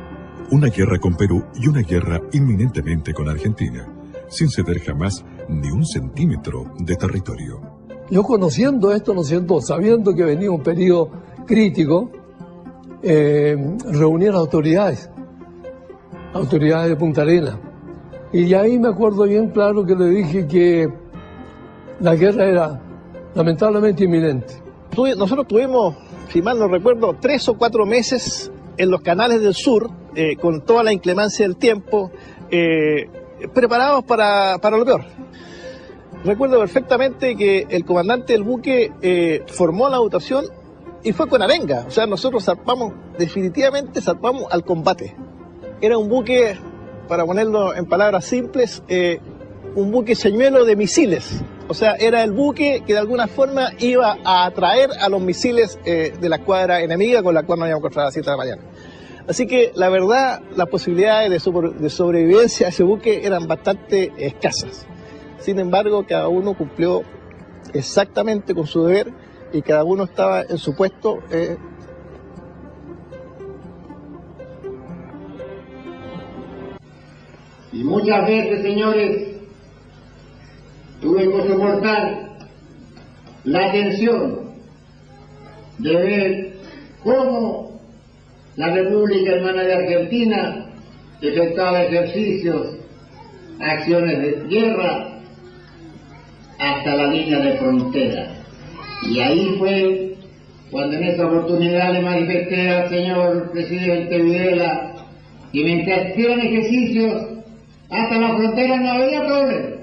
una guerra con Perú y una guerra inminentemente con Argentina, sin ceder jamás ni un centímetro de territorio. Yo conociendo esto, ¿no es cierto?, sabiendo que venía un periodo crítico, reuní a las autoridades de Punta Arenas, y ahí me acuerdo bien claro que le dije que la guerra era lamentablemente inminente. Nosotros tuvimos, si mal no recuerdo, 3 o 4 meses en los canales del sur, con toda la inclemencia del tiempo, preparados para lo peor. Recuerdo perfectamente que el comandante del buque formó la dotación y fue con arenga. O sea, nosotros definitivamente zarpamos al combate. Era un buque, para ponerlo en palabras simples, un buque señuelo de misiles. O sea, era el buque que de alguna forma iba a atraer a los misiles de la escuadra enemiga, con la cual nos íbamos a encontrar a las 7 de la mañana. Así que, la verdad, las posibilidades de sobrevivencia a ese buque eran bastante escasas. Sin embargo, cada uno cumplió exactamente con su deber y cada uno estaba en su puesto Y muchas veces, señores, tuve que soportar la tensión de ver cómo la República Hermana de Argentina efectuaba ejercicios, acciones de guerra hasta la línea de frontera. Y ahí fue cuando en esa oportunidad le manifesté al señor presidente Videla que mientras hicieran ejercicios hasta la frontera no había problema.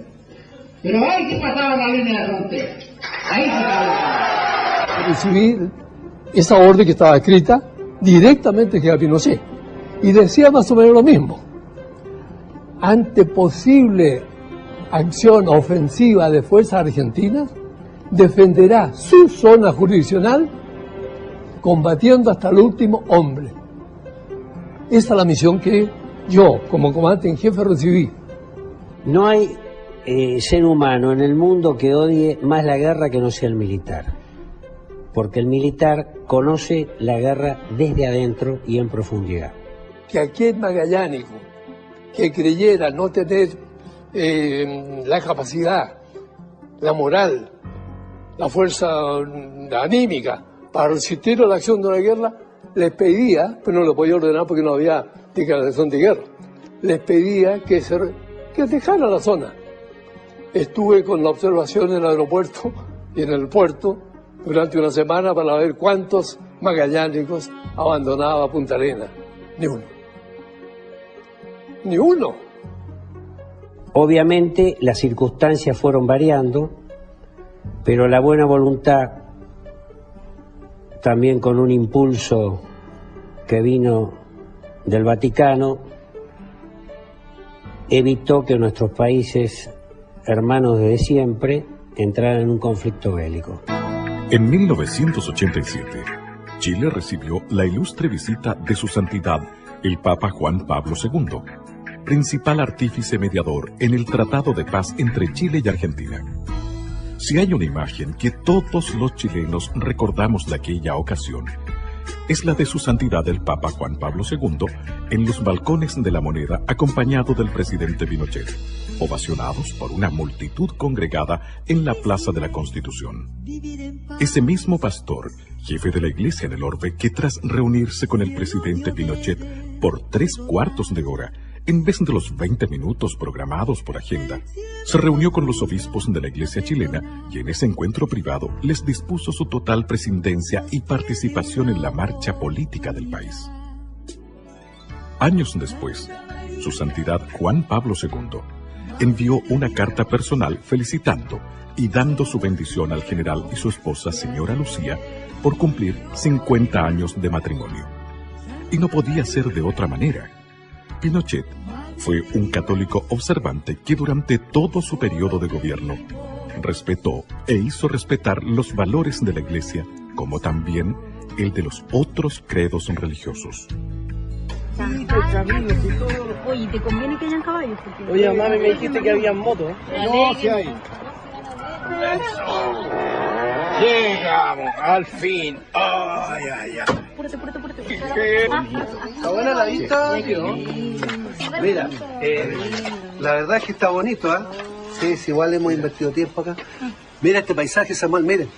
Pero ahí se pasaba la línea de frontera. Ahí se pasaba. Recibí esa orden que estaba escrita directamente de Pinochet y decía más o menos lo mismo. Ante posible acción ofensiva de fuerzas argentinas, defenderá su zona jurisdiccional combatiendo hasta el último hombre. Esa es la misión que yo, como comandante en jefe, recibí. No hay ser humano en el mundo que odie más la guerra que no sea el militar. Porque el militar conoce la guerra desde adentro y en profundidad. Que aquel magallánico que creyera no tener la capacidad, la moral, la fuerza anímica para resistir a la acción de una guerra, les pedía, pero no lo podía ordenar porque no había declaración de guerra, les pedía que dejara la zona. Estuve con la observación en el aeropuerto y en el puerto durante una semana para ver cuántos magallánicos abandonaba Punta Arenas. Ni uno. Ni uno. Obviamente las circunstancias fueron variando, pero la buena voluntad, también con un impulso que vino del Vaticano, evitó que nuestros países hermanos desde siempre entraran en un conflicto bélico. En 1987, Chile recibió la ilustre visita de su santidad, el Papa Juan Pablo II, principal artífice mediador en el Tratado de Paz entre Chile y Argentina. Si hay una imagen que todos los chilenos recordamos de aquella ocasión, es la de su santidad el Papa Juan Pablo II en los balcones de la Moneda acompañado del presidente Pinochet, ovacionados por una multitud congregada en la Plaza de la Constitución. Ese mismo pastor, jefe de la iglesia en el orbe, que tras reunirse con el presidente Pinochet por 3/4 de hora, en vez de los 20 minutos programados por agenda, se reunió con los obispos de la iglesia chilena y en ese encuentro privado les dispuso su total presidencia y participación en la marcha política del país. Años después, su santidad Juan Pablo II envió una carta personal felicitando y dando su bendición al general y su esposa, señora Lucía, por cumplir 50 años de matrimonio. Y no podía ser de otra manera. Pinochet fue un católico observante que durante todo su periodo de gobierno respetó e hizo respetar los valores de la Iglesia, como también el de los otros credos religiosos. Oye, ¿te conviene que hayan caballos? Oye, mami, me dijiste que había motos. No, sí hay. Llegamos, al fin. Ay, ay, ay. ¿Está buena la vista? Mira, la verdad es que está bonito, ¿ah? Sí, igual hemos invertido tiempo acá. Mira este paisaje, Samuel, miren.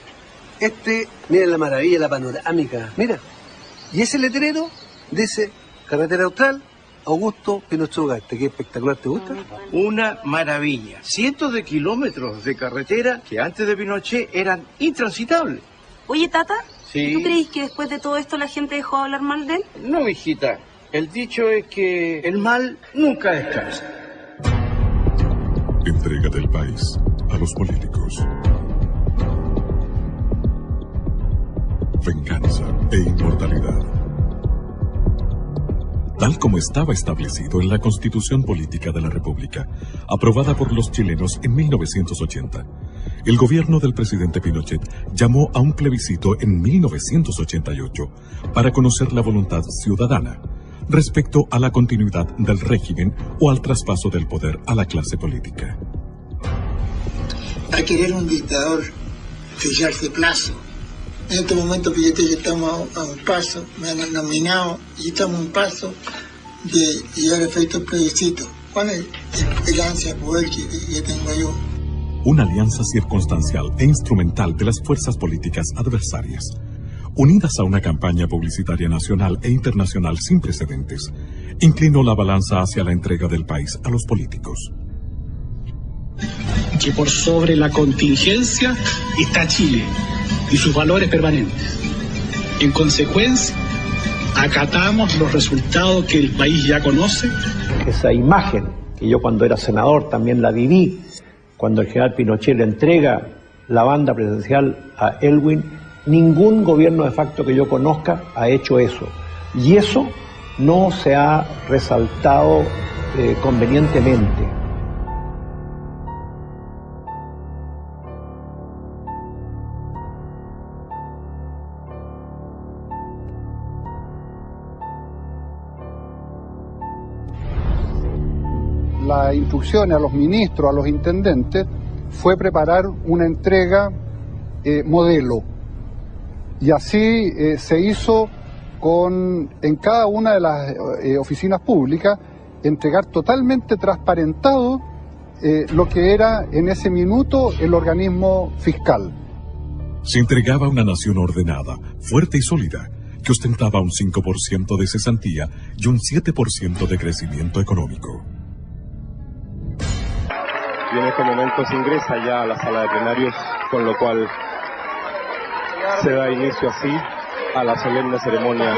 Miren la maravilla, la panorámica. Mira. Y ese letrero dice Carretera Austral, Augusto Pinochet Ugarte. ¿Qué espectacular, te gusta? Una maravilla. Cientos de kilómetros de carretera que antes de Pinochet eran intransitables. Oye, Tata, Sí. ¿tú crees que después de todo esto la gente dejó de hablar mal de él? No, hijita. El dicho es que el mal nunca descansa. Entrega del país a los políticos. Venganza e inmortalidad. Tal como estaba establecido en la Constitución Política de la República, aprobada por los chilenos en 1980, el gobierno del presidente Pinochet llamó a un plebiscito en 1988 para conocer la voluntad ciudadana respecto a la continuidad del régimen o al traspaso del poder a la clase política. A querer un dictador fijarse plazo. En este momento, fíjate que estamos a un paso, me han nominado y estamos a un paso de llegar a efecto el plebiscito. ¿Cuál es el ansia de poder que tengo yo? Una alianza circunstancial e instrumental de las fuerzas políticas adversarias, unidas a una campaña publicitaria nacional e internacional sin precedentes, inclinó la balanza hacia la entrega del país a los políticos. Que por sobre la contingencia está Chile y sus valores permanentes. En consecuencia, acatamos los resultados que el país ya conoce. Esa imagen, que yo cuando era senador también la viví, cuando el general Pinochet le entrega la banda presidencial a Elwin, ningún gobierno de facto que yo conozca ha hecho eso. Y eso no se ha resaltado convenientemente. Las instrucciones a los ministros, a los intendentes, fue preparar una entrega modelo. Y así se hizo en cada una de las oficinas públicas, entregar totalmente transparentado lo que era en ese minuto el organismo fiscal. Se entregaba a una nación ordenada, fuerte y sólida, que ostentaba un 5% de cesantía y un 7% de crecimiento económico. Y en este momento se ingresa ya a la sala de plenarios, con lo cual se da inicio así a la solemne ceremonia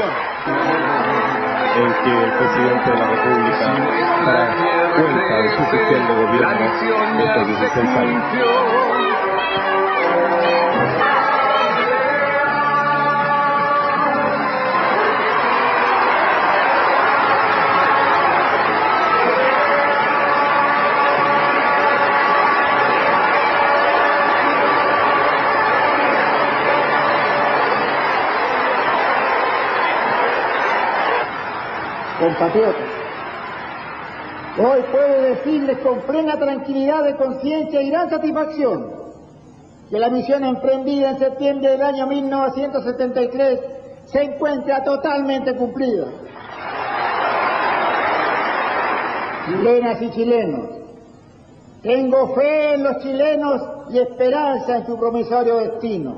en que el presidente de la República dará cuenta de su gestión de gobierno de estos 16 años. Compatriotas, hoy puedo decirles con plena tranquilidad de conciencia y gran satisfacción que la misión emprendida en septiembre del año 1973 se encuentra totalmente cumplida. Chilenas y chilenos, tengo fe en los chilenos y esperanza en su promisorio destino.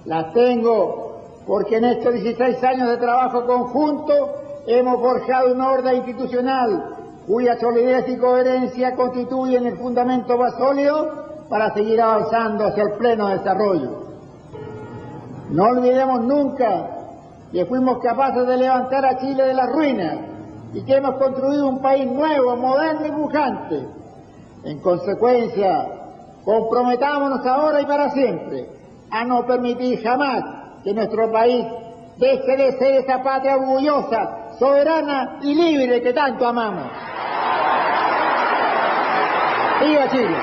La tengo porque en estos 16 años de trabajo conjunto hemos forjado una orden institucional cuya solidez y coherencia constituyen el fundamento más sólido para seguir avanzando hacia el pleno desarrollo. No olvidemos nunca que fuimos capaces de levantar a Chile de las ruinas y que hemos construido un país nuevo, moderno y pujante. En consecuencia, comprometámonos ahora y para siempre a no permitir jamás que nuestro país deje de ser esa patria orgullosa, soberana y libre que tanto amamos. ¡Viva Chile!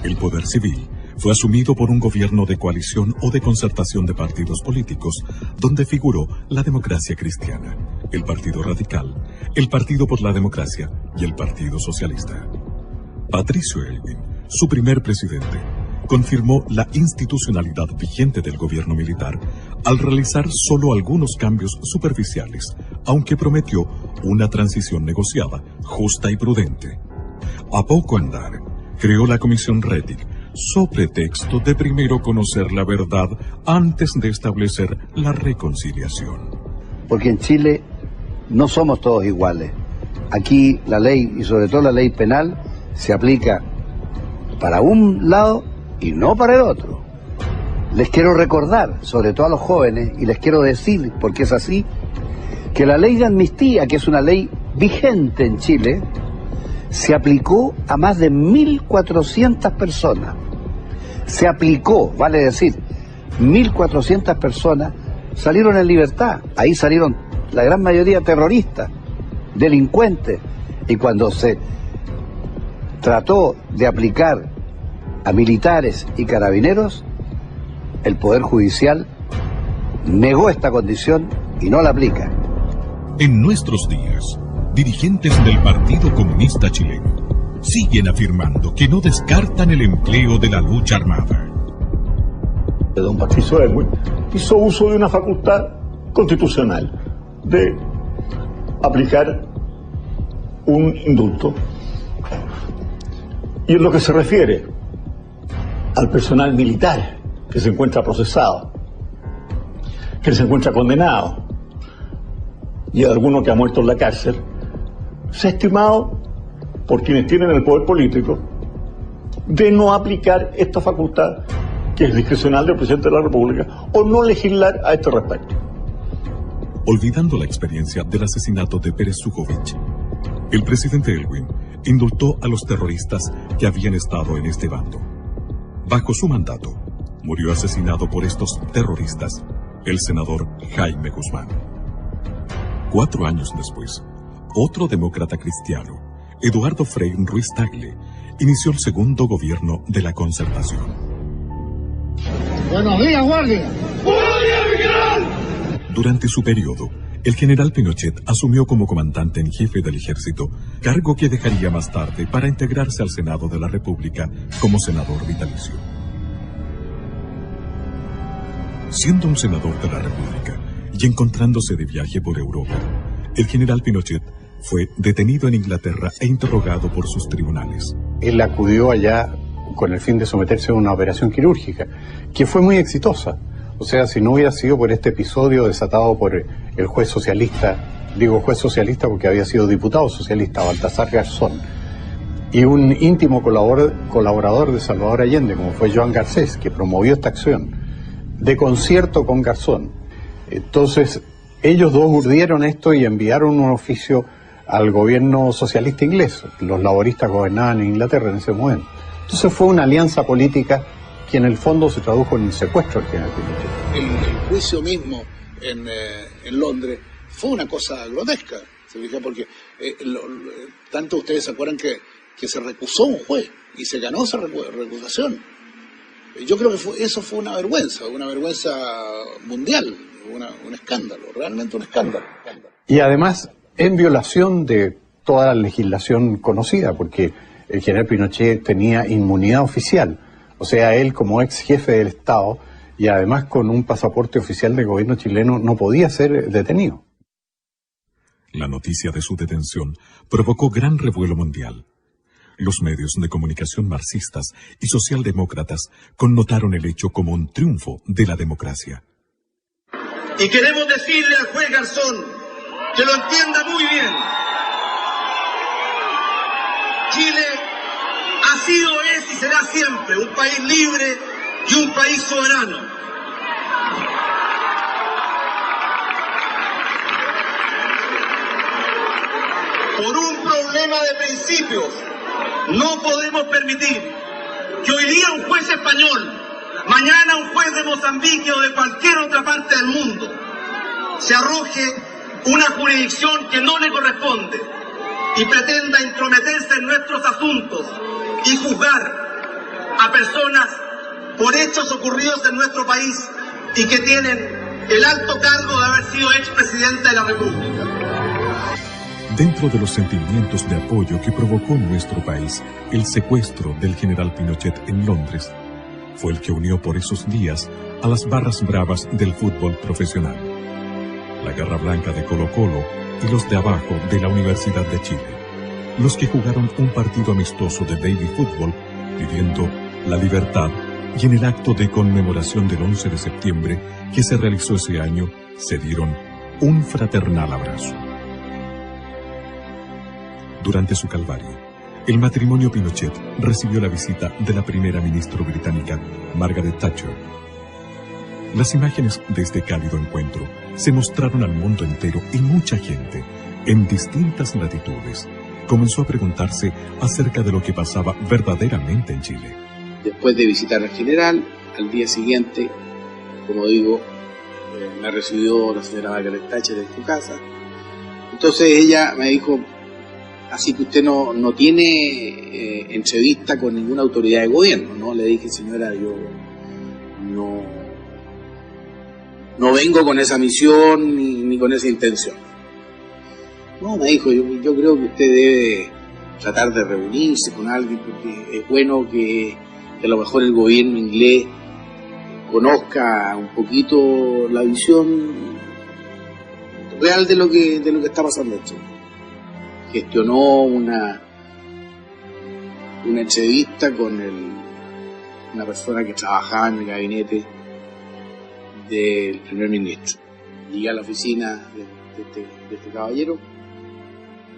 El poder civil fue asumido por un gobierno de coalición o de concertación de partidos políticos, donde figuró la Democracia Cristiana, el Partido Radical, el Partido por la Democracia y el Partido Socialista. Patricio Elwin, su primer presidente, confirmó la institucionalidad vigente del gobierno militar al realizar solo algunos cambios superficiales, aunque prometió una transición negociada, justa y prudente. A poco andar, creó la Comisión Rettig, so pretexto de primero conocer la verdad antes de establecer la reconciliación. Porque en Chile no somos todos iguales. Aquí la ley, y sobre todo la ley penal, se aplica para un lado y no para el otro. Les quiero recordar, sobre todo a los jóvenes, y les quiero decir, porque es así, que la ley de amnistía, que es una ley vigente en Chile, se aplicó a más de 1.400 personas. Se aplicó, vale decir, 1.400 personas salieron en libertad. Ahí salieron la gran mayoría terroristas, delincuentes. Y cuando se trató de aplicar a militares y carabineros, el Poder Judicial negó esta condición y no la aplica. En nuestros días, dirigentes del Partido Comunista Chileno siguen afirmando que no descartan el empleo de la lucha armada. Don Patricio Elwin hizo uso de una facultad constitucional de aplicar un indulto. Y en lo que se refiere al personal militar que se encuentra procesado, que se encuentra condenado, y a alguno que ha muerto en la cárcel, se ha estimado por quienes tienen el poder político de no aplicar esta facultad que es discrecional del presidente de la República o no legislar a este respecto. Olvidando la experiencia del asesinato de Pérez Sujovic, el presidente Elwin indultó a los terroristas que habían estado en este bando. Bajo su mandato, murió asesinado por estos terroristas el senador Jaime Guzmán. 4 años después, otro demócrata cristiano, Eduardo Frei Ruiz Tagle, inició el segundo gobierno de la Concertación. Buenos días, guardia. ¡Buenos días, mi general! Durante su periodo, el general Pinochet asumió como comandante en jefe del ejército, cargo que dejaría más tarde para integrarse al Senado de la República como senador vitalicio. Siendo un senador de la República y encontrándose de viaje por Europa, el general Pinochet fue detenido en Inglaterra e interrogado por sus tribunales. Él acudió allá con el fin de someterse a una operación quirúrgica, que fue muy exitosa. O sea, si no hubiera sido por este episodio desatado por el juez socialista, digo juez socialista porque había sido diputado socialista, Baltasar Garzón, y un íntimo colaborador de Salvador Allende, como fue Joan Garcés, que promovió esta acción, de concierto con Garzón. Entonces, ellos dos urdieron esto y enviaron un oficio al gobierno socialista inglés. Los laboristas gobernaban en Inglaterra en ese momento. Entonces fue una alianza política que en el fondo se tradujo en el secuestro del general Pinochet. El juicio mismo en Londres fue una cosa grotesca, ¿se fija? Porque tanto ustedes se acuerdan que se recusó un juez y se ganó esa recusación. Yo creo que eso fue una vergüenza mundial, un escándalo, realmente un escándalo. Y además en violación de toda la legislación conocida, porque el general Pinochet tenía inmunidad oficial, o sea, él como ex jefe del Estado y además con un pasaporte oficial del gobierno chileno no podía ser detenido. La noticia de su detención provocó gran revuelo mundial. Los medios de comunicación marxistas y socialdemócratas connotaron el hecho como un triunfo de la democracia. Y queremos decirle al juez Garzón que lo entienda muy bien. Chile ha sido, es y será siempre un país libre y un país soberano. Por un problema de principios, no podemos permitir que hoy día un juez español, mañana un juez de Mozambique o de cualquier otra parte del mundo, se arroje una jurisdicción que no le corresponde y pretenda intrometerse en nuestros asuntos y juzgar a personas por hechos ocurridos en nuestro país y que tienen el alto cargo de haber sido expresidente de la República. Dentro de los sentimientos de apoyo que provocó en nuestro país el secuestro del general Pinochet en Londres, fue el que unió por esos días a las barras bravas del fútbol profesional. La Garra Blanca de Colo-Colo y los de abajo de la Universidad de Chile, los que jugaron un partido amistoso de baby fútbol pidiendo la libertad y en el acto de conmemoración del 11 de septiembre que se realizó ese año se dieron un fraternal abrazo. Durante su calvario, el matrimonio Pinochet recibió la visita de la primera ministra británica, Margaret Thatcher. Las imágenes de este cálido encuentro se mostraron al mundo entero y mucha gente, en distintas latitudes, comenzó a preguntarse acerca de lo que pasaba verdaderamente en Chile. Después de visitar al general, al día siguiente, como digo, me recibió la señora Margaret Thatcher en su casa. Entonces ella me dijo: así que usted no tiene entrevista con ninguna autoridad de gobierno, ¿no? Le dije: señora, yo no vengo con esa misión ni con esa intención. No, me dijo, yo creo que usted debe tratar de reunirse con alguien porque es bueno que a lo mejor el gobierno inglés conozca un poquito la visión real de lo que está pasando en Chile. Gestionó una entrevista con una persona que trabajaba en el gabinete del primer ministro. Llegué a la oficina de este caballero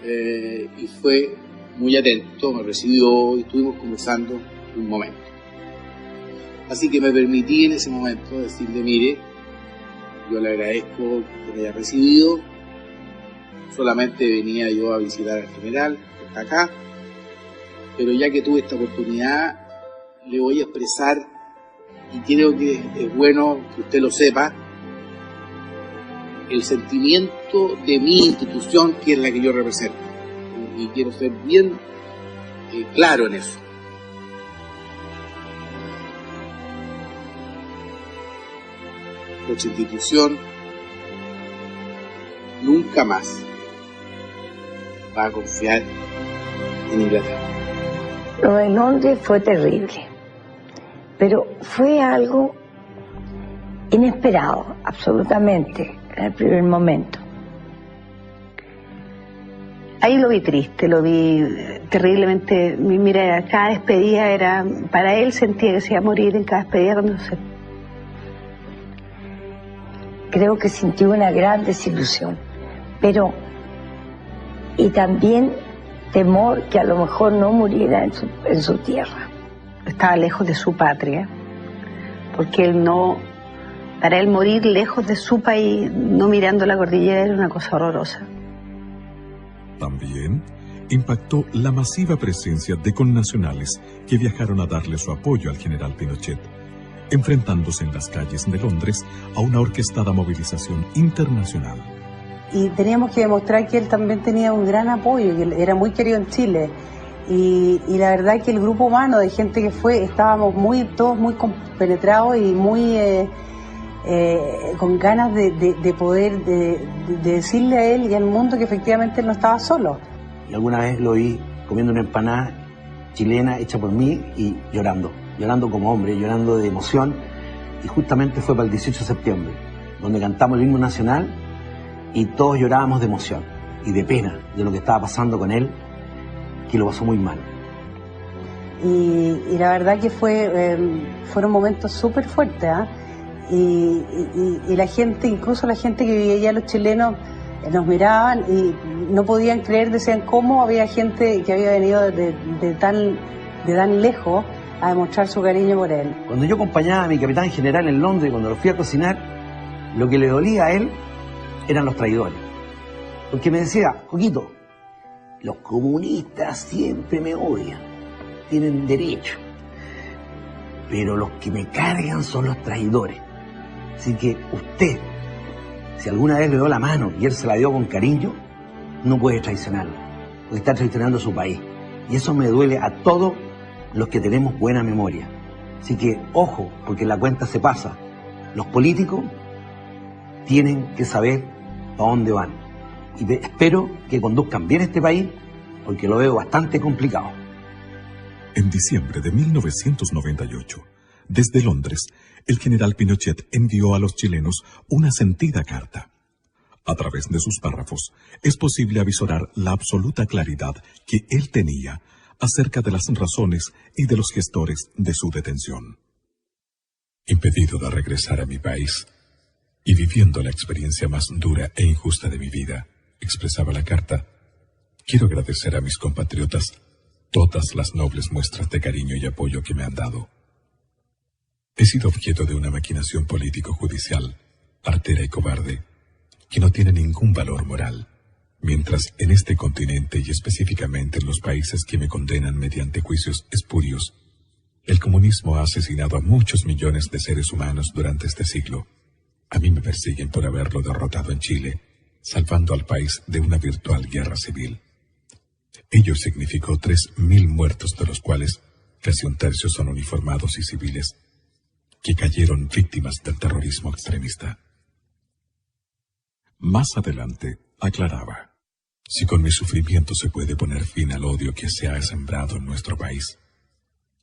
y fue muy atento, me recibió y estuvimos conversando un momento. Así que me permití en ese momento decirle, mire, yo le agradezco que me haya recibido, solamente venía yo a visitar al general, que está acá, pero ya que tuve esta oportunidad, le voy a expresar, y creo que es bueno que usted lo sepa, el sentimiento de mi institución, que es la que yo represento. Y quiero ser bien claro en eso. Nuestra institución nunca más va a confiar en Inglaterra. Lo de Londres fue terrible, pero fue algo inesperado, absolutamente, en el primer momento. Ahí lo vi triste, lo vi terriblemente. Mira, cada despedida era, para él sentía que se iba a morir en cada despedida cuando se... Creo que sintió una gran desilusión, pero y también temor que a lo mejor no muriera en su tierra. Estaba lejos de su patria, porque él no, para él morir lejos de su país, no mirando la cordillera, era una cosa horrorosa. También impactó la masiva presencia de connacionales que viajaron a darle su apoyo al general Pinochet, enfrentándose en las calles de Londres a una orquestada movilización internacional. Y teníamos que demostrar que él también tenía un gran apoyo, que él era muy querido en Chile. Y la verdad es que el grupo humano de gente que fue, estábamos todos muy compenetrados y muy con ganas de poder de decirle a él y al mundo que efectivamente él no estaba solo. Y alguna vez lo vi comiendo una empanada chilena hecha por mí y llorando como hombre, llorando de emoción. Y justamente fue para el 18 de septiembre, donde cantamos el himno nacional y todos llorábamos de emoción y de pena de lo que estaba pasando con él, que lo pasó muy mal. Y la verdad que fueron momentos súper fuertes, ¿eh? Y la gente, incluso la gente que vivía allá, los chilenos, nos miraban y no podían creer, decían cómo había gente que había venido de tan lejos a demostrar su cariño por él. Cuando yo acompañaba a mi capitán general en Londres, cuando lo fui a cocinar, lo que le dolía a él eran los traidores. Porque me decía, Coquito, los comunistas siempre me odian, tienen derecho, pero los que me cargan son los traidores. Así que usted, si alguna vez le dio la mano y él se la dio con cariño, no puede traicionarlo, porque está traicionando a su país. Y eso me duele a todos los que tenemos buena memoria. Así que, ojo, porque la cuenta se pasa. Los políticos tienen que saber a dónde van. Y espero que conduzcan bien este país, porque lo veo bastante complicado. En diciembre de 1998, desde Londres, el general Pinochet envió a los chilenos una sentida carta. A través de sus párrafos, es posible avisorar la absoluta claridad que él tenía acerca de las razones y de los gestores de su detención. Impedido de regresar a mi país y viviendo la experiencia más dura e injusta de mi vida, expresaba la carta, quiero agradecer a mis compatriotas todas las nobles muestras de cariño y apoyo que me han dado. He sido objeto de una maquinación político-judicial, artera y cobarde, que no tiene ningún valor moral, mientras en este continente y específicamente en los países que me condenan mediante juicios espurios, el comunismo ha asesinado a muchos millones de seres humanos durante este siglo. A mí me persiguen por haberlo derrotado en Chile, salvando al país de una virtual guerra civil. Ello significó 3.000 muertos, de los cuales casi un tercio son uniformados y civiles, que cayeron víctimas del terrorismo extremista. Más adelante, aclaraba, si con mi sufrimiento se puede poner fin al odio que se ha sembrado en nuestro país,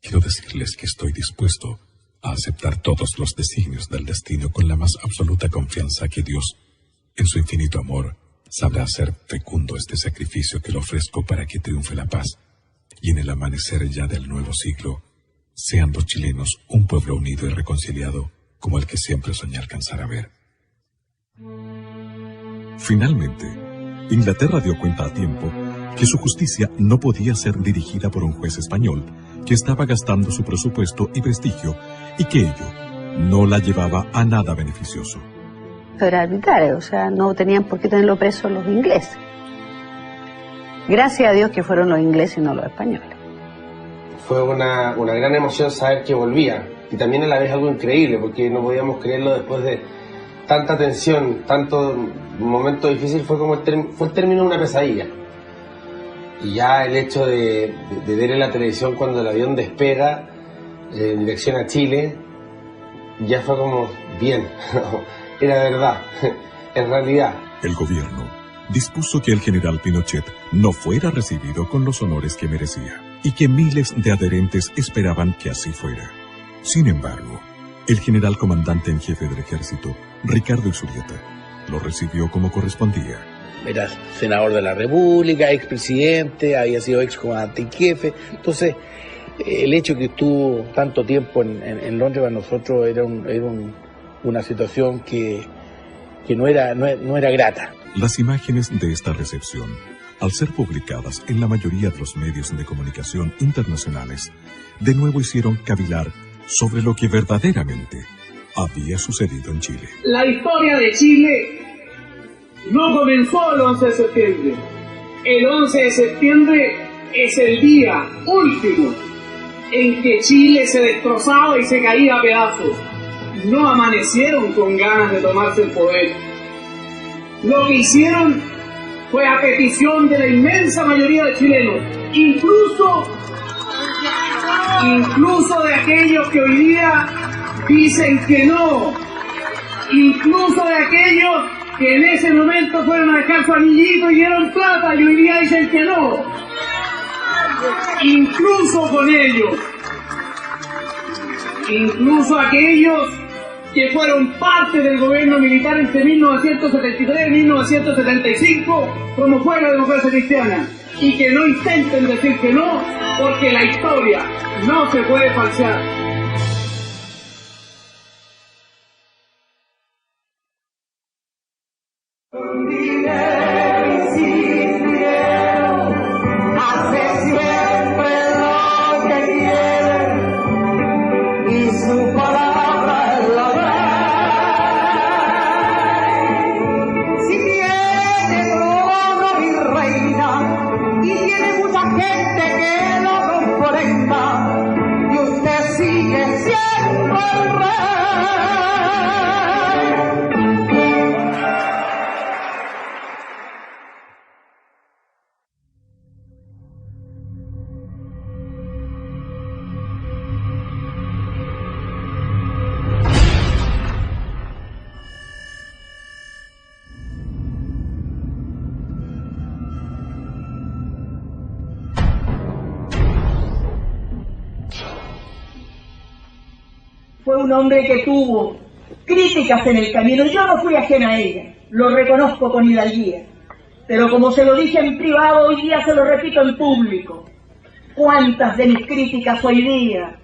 quiero decirles que estoy dispuesto a aceptar todos los designios del destino con la más absoluta confianza que Dios, En su infinito amor, sabrá hacer fecundo este sacrificio que le ofrezco para que triunfe la paz, y en el amanecer ya del nuevo siglo, sean los chilenos un pueblo unido y reconciliado, como el que siempre soñé alcanzar a ver. Finalmente, Inglaterra dio cuenta a tiempo que su justicia no podía ser dirigida por un juez español que estaba gastando su presupuesto y prestigio, y que ello no la llevaba a nada beneficioso. Era arbitrario, o sea, no tenían por qué tenerlo preso los ingleses. Gracias a Dios que fueron los ingleses y no los españoles. Fue una gran emoción saber que volvía, y también a la vez algo increíble, porque no podíamos creerlo después de tanta tensión, tanto momento difícil. Fue como el término de una pesadilla. Y ya el hecho de ver en la televisión cuando el avión despega en dirección a Chile, ya fue como, bien, era verdad, en realidad. El gobierno dispuso que el general Pinochet no fuera recibido con los honores que merecía, y que miles de adherentes esperaban que así fuera. Sin embargo, el general comandante en jefe del ejército, Ricardo Isurieta, lo recibió como correspondía. Era senador de la República, expresidente, había sido excomandante en jefe. Entonces, el hecho que estuvo tanto tiempo en Londres para nosotros era una situación que no era grata. Las imágenes de esta recepción, al ser publicadas en la mayoría de los medios de comunicación internacionales, de nuevo hicieron cavilar sobre lo que verdaderamente había sucedido en Chile. La historia de Chile no comenzó el 11 de septiembre. El 11 de septiembre es el día último en que Chile se destrozaba y se caía a pedazos. No amanecieron con ganas de tomarse el poder. Lo que hicieron fue a petición de la inmensa mayoría de chilenos, incluso de aquellos que hoy día dicen que no, incluso de aquellos que en ese momento fueron a dejar su anillito y dieron plata y hoy día dicen que no. Incluso con ellos, incluso aquellos que fueron parte del gobierno militar entre 1973 y 1975, como fue la democracia cristiana, y que no intenten decir que no, porque la historia no se puede falsear. Fue un hombre que tuvo críticas en el camino. Yo no fui ajena a ella, lo reconozco con hidalguía. Pero como se lo dije en privado, hoy día se lo repito en público. ¿Cuántas de mis críticas hoy día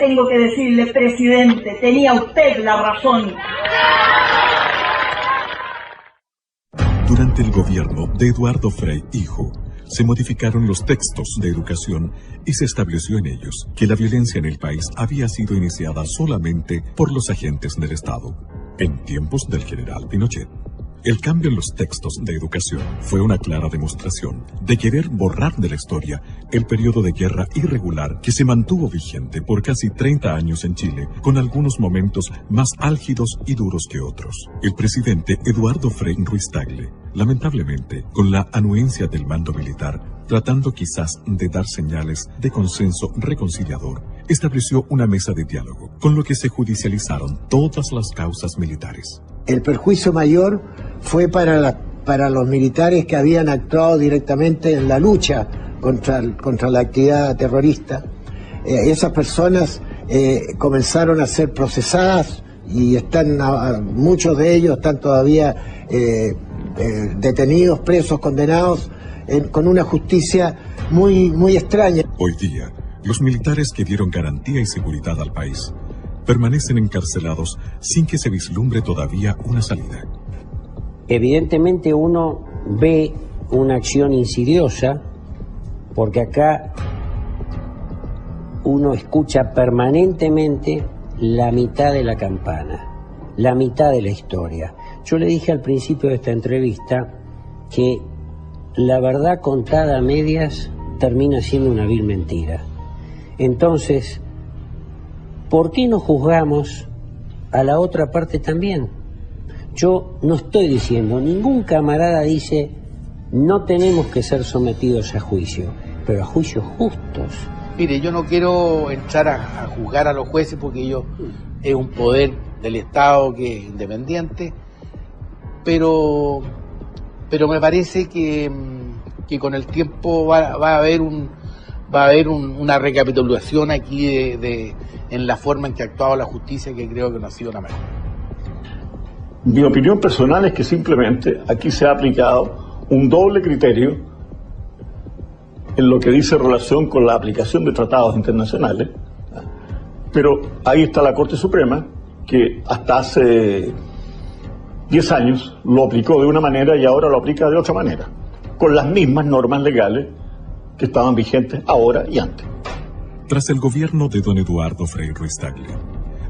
tengo que decirle, presidente, tenía usted la razón? Durante el gobierno de Eduardo Frei hijo, se modificaron los textos de educación y se estableció en ellos que la violencia en el país había sido iniciada solamente por los agentes del Estado, en tiempos del general Pinochet. El cambio en los textos de educación fue una clara demostración de querer borrar de la historia el periodo de guerra irregular que se mantuvo vigente por casi 30 años en Chile, con algunos momentos más álgidos y duros que otros. El presidente Eduardo Frei Ruiz-Tagle, lamentablemente, con la anuencia del mando militar, tratando quizás de dar señales de consenso reconciliador, estableció una mesa de diálogo, con lo que se judicializaron todas las causas militares. El perjuicio mayor fue para los militares que habían actuado directamente en la lucha contra la actividad terrorista. Esas personas comenzaron a ser procesadas y están muchos de ellos están todavía detenidos, presos, condenados, con una justicia muy extraña. Hoy día, los militares que dieron garantía y seguridad al país permanecen encarcelados sin que se vislumbre todavía una salida. Evidentemente uno ve una acción insidiosa, porque acá uno escucha permanentemente la mitad de la campana, la mitad de la historia. Yo le dije al principio de esta entrevista que la verdad contada a medias termina siendo una vil mentira. Entonces, ¿por qué no juzgamos a la otra parte también? Yo no estoy diciendo, ningún camarada dice, no tenemos que ser sometidos a juicio, pero a juicios justos. Mire, yo no quiero entrar a juzgar a los jueces porque ellos es un poder del Estado que es independiente, pero me parece que con el tiempo va a haber una recapitulación aquí en la forma en que ha actuado la justicia, que creo que no ha sido la mejor. Mi opinión personal es que simplemente aquí se ha aplicado un doble criterio en lo que dice relación con la aplicación de tratados internacionales, pero ahí está la Corte Suprema, que hasta hace 10 años lo aplicó de una manera y ahora lo aplica de otra manera, con las mismas normas legales que estaban vigentes ahora y antes. Tras el gobierno de don Eduardo Frei Ruiz-Tagle,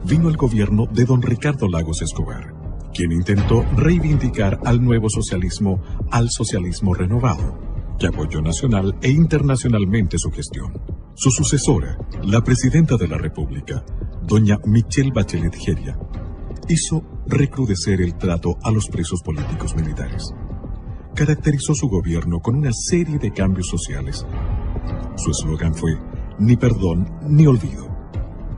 vino el gobierno de don Ricardo Lagos Escobar, quien intentó reivindicar al nuevo socialismo, al socialismo renovado, que apoyó nacional e internacionalmente su gestión. Su sucesora, la presidenta de la República, doña Michelle Bachelet Jeria, hizo recrudecer el trato a los presos políticos militares. Caracterizó su gobierno con una serie de cambios sociales. Su eslogan fue ni perdón ni olvido,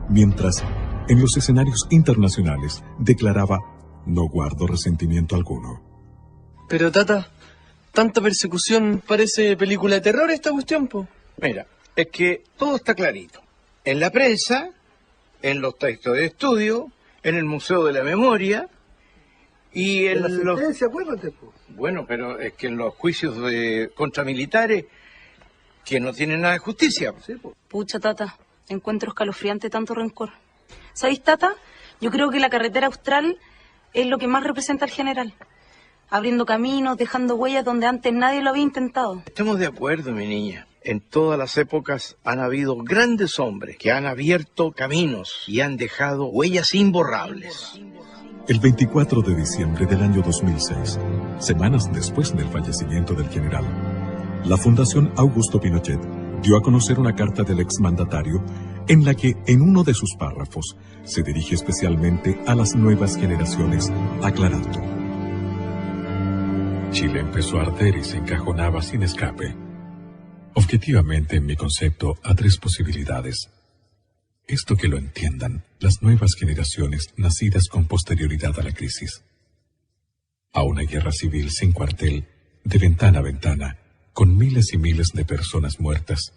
mientras en los escenarios internacionales declaraba no guardo resentimiento alguno. Pero Tata, tanta persecución parece película de terror esta cuestión, po. Mira, es que todo está clarito. En la prensa, en los textos de estudio, en el Museo de la Memoria y en la los... sentencia, acuérdate, po. Bueno, pero es que en los juicios contra militares que no tienen nada de justicia. Sí, po. Pucha, Tata, encuentro escalofriante tanto rencor. ¿Sabéis, Tata? Yo creo que la carretera austral es lo que más representa al general. Abriendo caminos, dejando huellas donde antes nadie lo había intentado. Estamos de acuerdo, mi niña. En todas las épocas han habido grandes hombres que han abierto caminos y han dejado huellas imborrables. El 24 de diciembre del año 2006, semanas después del fallecimiento del general, la Fundación Augusto Pinochet dio a conocer una carta del exmandatario en la que, en uno de sus párrafos, se dirige especialmente a las nuevas generaciones, aclarando: Chile empezó a arder y se encajonaba sin escape. Objetivamente, en mi concepto, a 3 posibilidades. Esto que lo entiendan las nuevas generaciones nacidas con posterioridad a la crisis. A una guerra civil sin cuartel, de ventana a ventana, con miles y miles de personas muertas,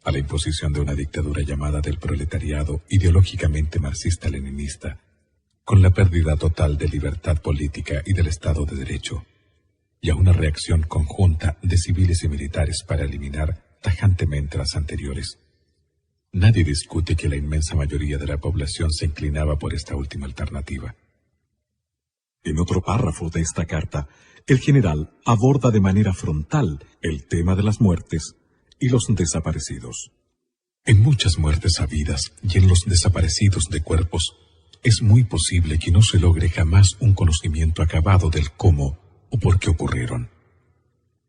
a la imposición de una dictadura llamada del proletariado ideológicamente marxista-leninista, con la pérdida total de libertad política y del Estado de Derecho, y a una reacción conjunta de civiles y militares para eliminar tajantemente las anteriores. Nadie discute que la inmensa mayoría de la población se inclinaba por esta última alternativa. En otro párrafo de esta carta, el general aborda de manera frontal el tema de las muertes y los desaparecidos. En muchas muertes habidas y en los desaparecidos de cuerpos, es muy posible que no se logre jamás un conocimiento acabado del cómo o por qué ocurrieron.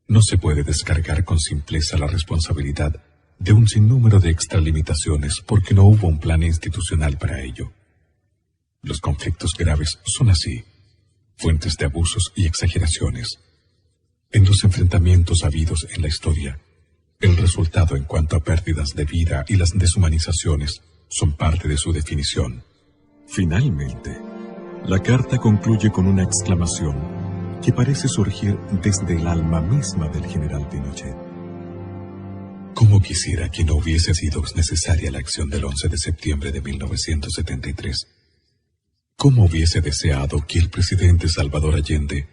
No se puede descargar con simpleza la responsabilidad de un sinnúmero de extralimitaciones porque no hubo un plan institucional para ello. Los conflictos graves son así, fuentes de abusos y exageraciones. En los enfrentamientos habidos en la historia, el resultado en cuanto a pérdidas de vida y las deshumanizaciones son parte de su definición. Finalmente, la carta concluye con una exclamación que parece surgir desde el alma misma del general Pinochet. ¿Cómo quisiera que no hubiese sido necesaria la acción del 11 de septiembre de 1973? ¿Cómo hubiese deseado que el presidente Salvador Allende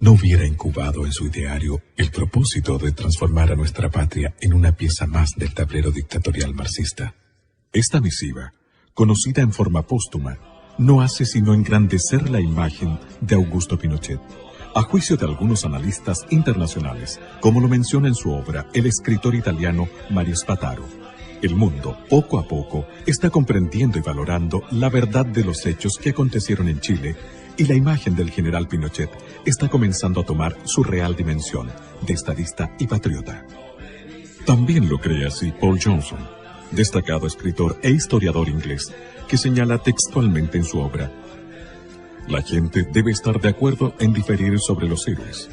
no hubiera incubado en su ideario el propósito de transformar a nuestra patria en una pieza más del tablero dictatorial marxista? Esta misiva, conocida en forma póstuma, no hace sino engrandecer la imagen de Augusto Pinochet, a juicio de algunos analistas internacionales, como lo menciona en su obra el escritor italiano Mario Spataro. El mundo, poco a poco, está comprendiendo y valorando la verdad de los hechos que acontecieron en Chile, y la imagen del general Pinochet está comenzando a tomar su real dimensión de estadista y patriota. También lo cree así Paul Johnson, destacado escritor e historiador inglés, que señala textualmente en su obra: la gente debe estar de acuerdo en diferir sobre los héroes.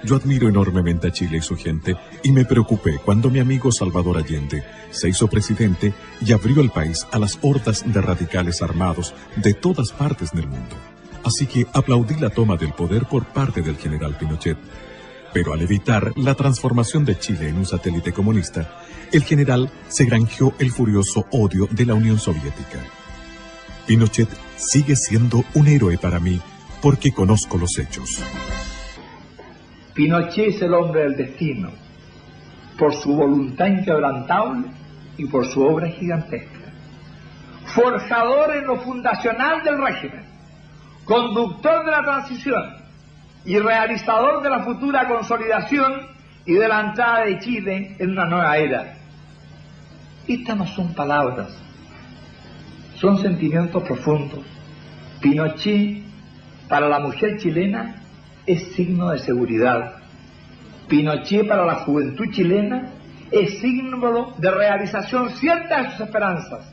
Yo admiro enormemente a Chile y su gente, y me preocupé cuando mi amigo Salvador Allende se hizo presidente y abrió el país a las hordas de radicales armados de todas partes del mundo. Así que aplaudí la toma del poder por parte del general Pinochet. Pero al evitar la transformación de Chile en un satélite comunista, el general se granjeó el furioso odio de la Unión Soviética. Pinochet sigue siendo un héroe para mí porque conozco los hechos. Pinochet es el hombre del destino, por su voluntad inquebrantable y por su obra gigantesca. Forjador en lo fundacional del régimen, conductor de la transición y realizador de la futura consolidación y de la entrada de Chile en una nueva era. Estas no son palabras, son sentimientos profundos. Pinochet, para la mujer chilena, es signo de seguridad. Pinochet, para la juventud chilena, es símbolo de realización cierta de sus esperanzas.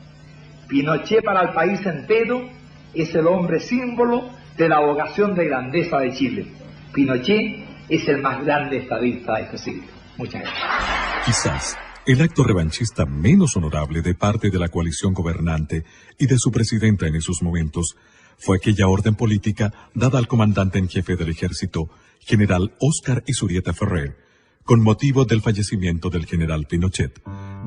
Pinochet, para el país entero, es el hombre símbolo de la vocación de grandeza de Chile. Pinochet es el más grande estadista de este siglo. Muchas gracias. Quizás el acto revanchista menos honorable de parte de la coalición gobernante y de su presidenta en esos momentos fue aquella orden política dada al comandante en jefe del ejército, general Óscar Izurieta Ferrer, con motivo del fallecimiento del general Pinochet,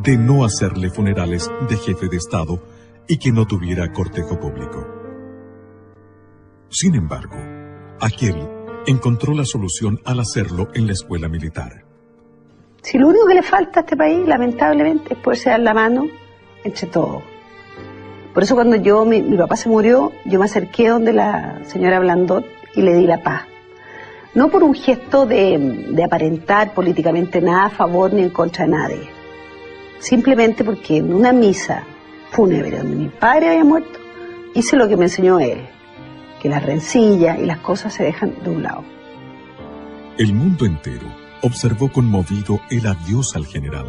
de no hacerle funerales de jefe de Estado y que no tuviera cortejo público. Sin embargo, aquel encontró la solución al hacerlo en la escuela militar. Si lo único que le falta a este país, lamentablemente, es poderse dar la mano entre todos. Por eso cuando mi papá se murió, yo me acerqué donde la señora Blandot y le di la paz. No por un gesto de aparentar políticamente nada a favor ni en contra de nadie. Simplemente porque en una misa fúnebre donde mi padre había muerto, hice lo que me enseñó él, que las rencillas y las cosas se dejan de un lado. El mundo entero observó conmovido el adiós al general,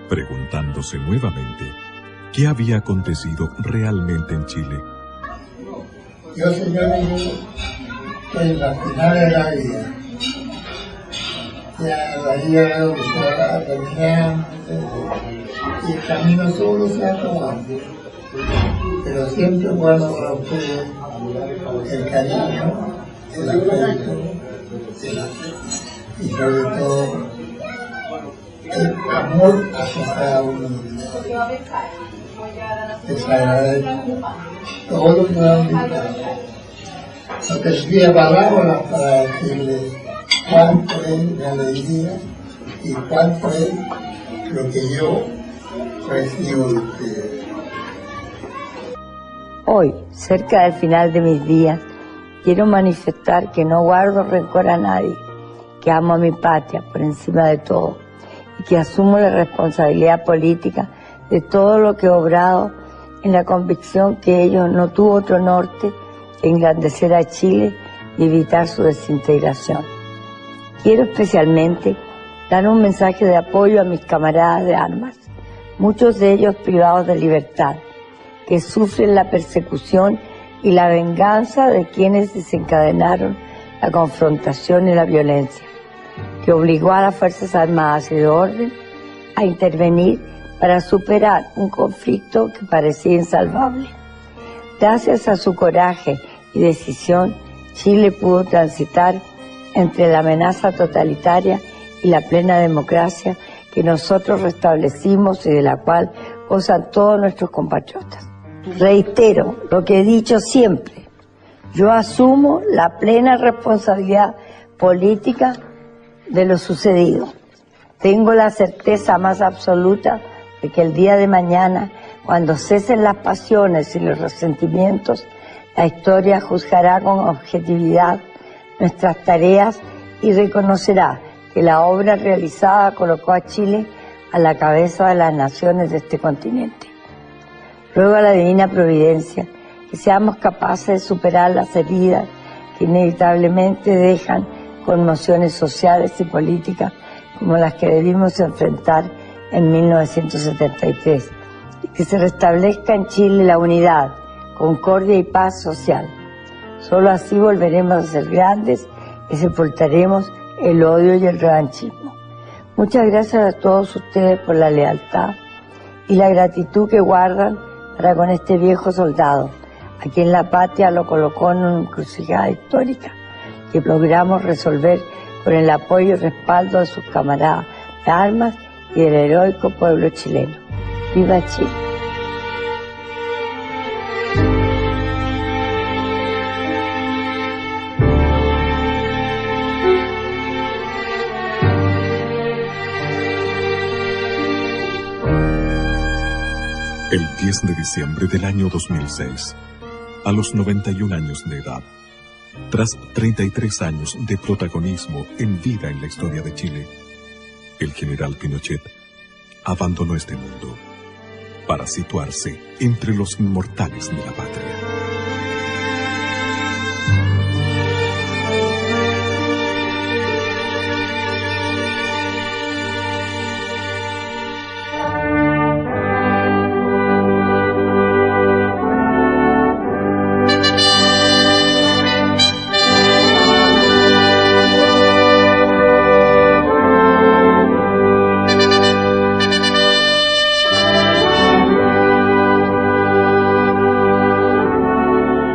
preguntándose nuevamente qué había acontecido realmente en Chile. Yo, señor, estoy en la final de la vida. Ya la vida veo que se va terminando y el camino solo se va acabando. Pero siempre guardo para ustedes el cariño, el afecto, y sobre todo el amor hacia cada uno de ustedes. Les agradezco todo lo que me han invitado. No tendría palabras para decirles cuánto es mi alegría y cuánto es lo que yo recibo de ustedes. Hoy, cerca del final de mis días, quiero manifestar que no guardo rencor a nadie, que amo a mi patria por encima de todo y que asumo la responsabilidad política de todo lo que he obrado en la convicción que ello no tuvo otro norte que engrandecer a Chile y evitar su desintegración. Quiero especialmente dar un mensaje de apoyo a mis camaradas de armas, muchos de ellos privados de libertad, que sufren la persecución y la venganza de quienes desencadenaron la confrontación y la violencia, que obligó a las Fuerzas Armadas y de orden a intervenir para superar un conflicto que parecía insalvable. Gracias a su coraje y decisión, Chile pudo transitar entre la amenaza totalitaria y la plena democracia que nosotros restablecimos y de la cual gozan todos nuestros compatriotas. Reitero lo que he dicho siempre, Yo asumo la plena responsabilidad política de lo sucedido. Tengo la certeza más absoluta de que el día de mañana, cuando cesen las pasiones y los resentimientos, la historia juzgará con objetividad nuestras tareas y reconocerá que la obra realizada colocó a Chile a la cabeza de las naciones de este continente. Ruego a la divina providencia que seamos capaces de superar las heridas que inevitablemente dejan conmociones sociales y políticas como las que debimos enfrentar en 1973, y que se restablezca en Chile la unidad, concordia y paz social. Solo así volveremos a ser grandes y sepultaremos el odio y el revanchismo. Muchas gracias a todos ustedes por la lealtad y la gratitud que guardan para con este viejo soldado, a quien la patria lo colocó en una encrucijada histórica que logramos resolver con el apoyo y respaldo de sus camaradas de armas y del heroico pueblo chileno. ¡Viva Chile! El 10 de diciembre del año 2006, a los 91 años de edad, tras 33 años de protagonismo en vida en la historia de Chile, el general Pinochet abandonó este mundo para situarse entre los inmortales de la patria.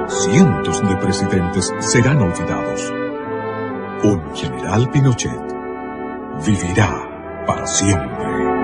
Cientos de presidentes serán olvidados. Un general Pinochet vivirá para siempre.